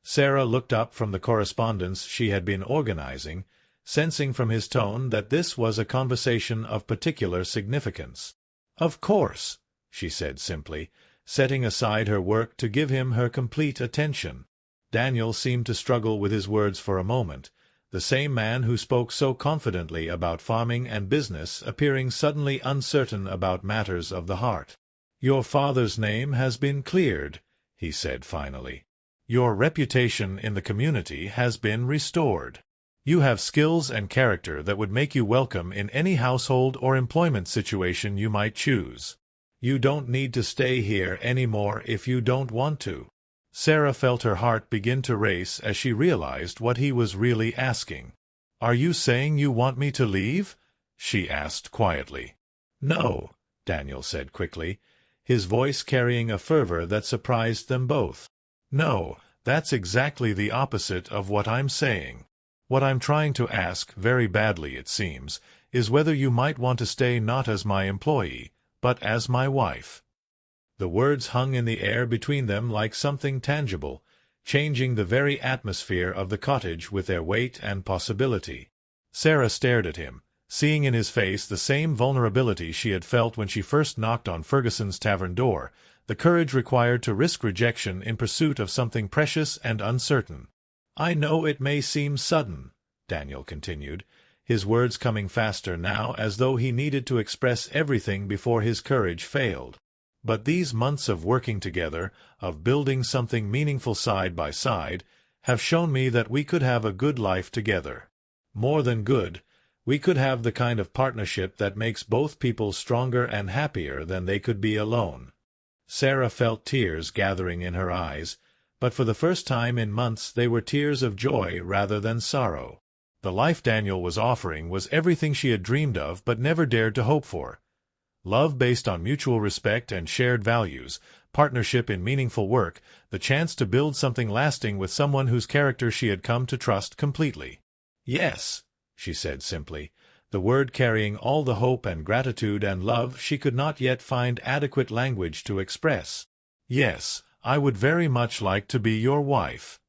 Sarah looked up from the correspondence she had been organizing, sensing from his tone that this was a conversation of particular significance. "Of course," she said simply, setting aside her work to give him her complete attention. Daniel seemed to struggle with his words for a moment, the same man who spoke so confidently about farming and business appearing suddenly uncertain about matters of the heart. "Your father's name has been cleared," he said finally. "Your reputation in the community has been restored. You have skills and character that would make you welcome in any household or employment situation you might choose. You don't need to stay here anymore if you don't want to." Sarah felt her heart begin to race as she realized what he was really asking. "Are you saying you want me to leave?" she asked quietly. "No," Daniel said quickly, his voice carrying a fervor that surprised them both. "No, that's exactly the opposite of what I'm saying. What I'm trying to ask, very badly it seems, is whether you might want to stay not as my employee, but as my wife." The words hung in the air between them like something tangible, changing the very atmosphere of the cottage with their weight and possibility. Sarah stared at him, seeing in his face the same vulnerability she had felt when she first knocked on Ferguson's tavern door, the courage required to risk rejection in pursuit of something precious and uncertain. "I know it may seem sudden," Daniel continued, his words coming faster now as though he needed to express everything before his courage failed. "But these months of working together, of building something meaningful side by side, have shown me that we could have a good life together. More than good, we could have the kind of partnership that makes both people stronger and happier than they could be alone." Sarah felt tears gathering in her eyes, but for the first time in months they were tears of joy rather than sorrow. The life Daniel was offering was everything she had dreamed of but never dared to hope for. Love based on mutual respect and shared values, partnership in meaningful work, the chance to build something lasting with someone whose character she had come to trust completely. "Yes," she said simply, the word carrying all the hope and gratitude and love she could not yet find adequate language to express. "Yes, I would very much like to be your wife."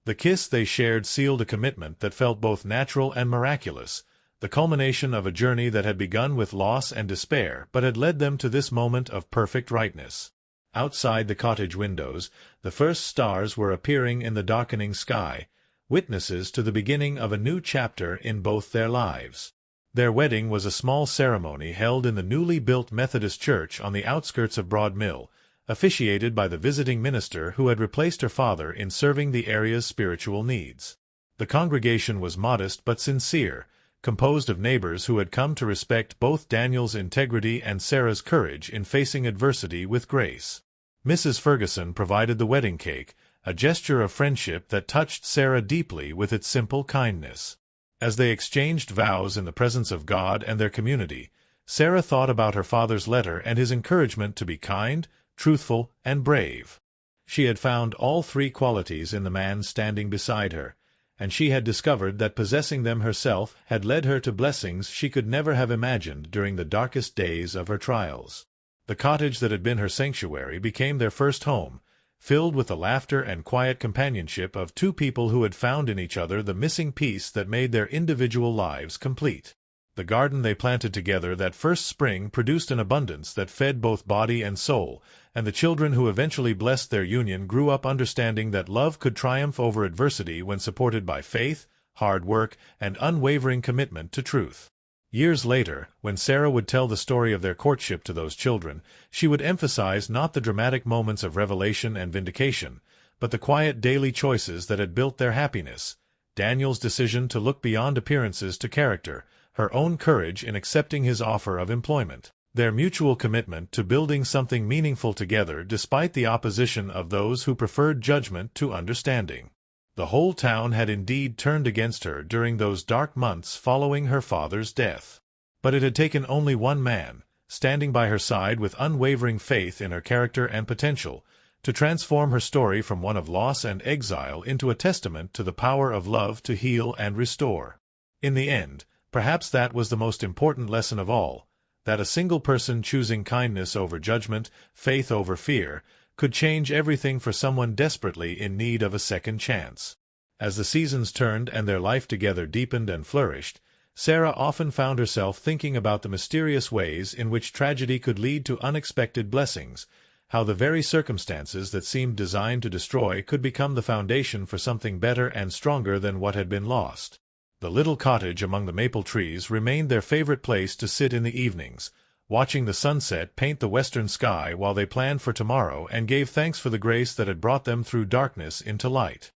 The kiss they shared sealed a commitment that felt both natural and miraculous, the culmination of a journey that had begun with loss and despair but had led them to this moment of perfect rightness. Outside the cottage windows, the first stars were appearing in the darkening sky, witnesses to the beginning of a new chapter in both their lives. Their wedding was a small ceremony held in the newly built Methodist church on the outskirts of Broadmill, officiated by the visiting minister who had replaced her father in serving the area's spiritual needs. The congregation was modest but sincere, composed of neighbors who had come to respect both Daniel's integrity and Sarah's courage in facing adversity with grace. Mrs. Ferguson provided the wedding cake, a gesture of friendship that touched Sarah deeply with its simple kindness. As they exchanged vows in the presence of God and their community, Sarah thought about her father's letter and his encouragement to be kind, truthful, and brave. She had found all three qualities in the man standing beside her, and she had discovered that possessing them herself had led her to blessings she could never have imagined during the darkest days of her trials. The cottage that had been her sanctuary became their first home, filled with the laughter and quiet companionship of two people who had found in each other the missing piece that made their individual lives complete. The garden they planted together that first spring produced an abundance that fed both body and soul, and the children who eventually blessed their union grew up understanding that love could triumph over adversity when supported by faith, hard work, and unwavering commitment to truth. Years later, when Sarah would tell the story of their courtship to those children, she would emphasize not the dramatic moments of revelation and vindication, but the quiet daily choices that had built their happiness. Daniel's decision to look beyond appearances to character, her own courage in accepting his offer of employment, their mutual commitment to building something meaningful together despite the opposition of those who preferred judgment to understanding. The whole town had indeed turned against her during those dark months following her father's death. But it had taken only one man, standing by her side with unwavering faith in her character and potential, to transform her story from one of loss and exile into a testament to the power of love to heal and restore. In the end, perhaps that was the most important lesson of all, that a single person choosing kindness over judgment, faith over fear, could change everything for someone desperately in need of a second chance. As the seasons turned and their life together deepened and flourished, Sarah often found herself thinking about the mysterious ways in which tragedy could lead to unexpected blessings, how the very circumstances that seemed designed to destroy could become the foundation for something better and stronger than what had been lost. The little cottage among the maple trees remained their favorite place to sit in the evenings, watching the sunset paint the western sky while they planned for tomorrow and gave thanks for the grace that had brought them through darkness into light.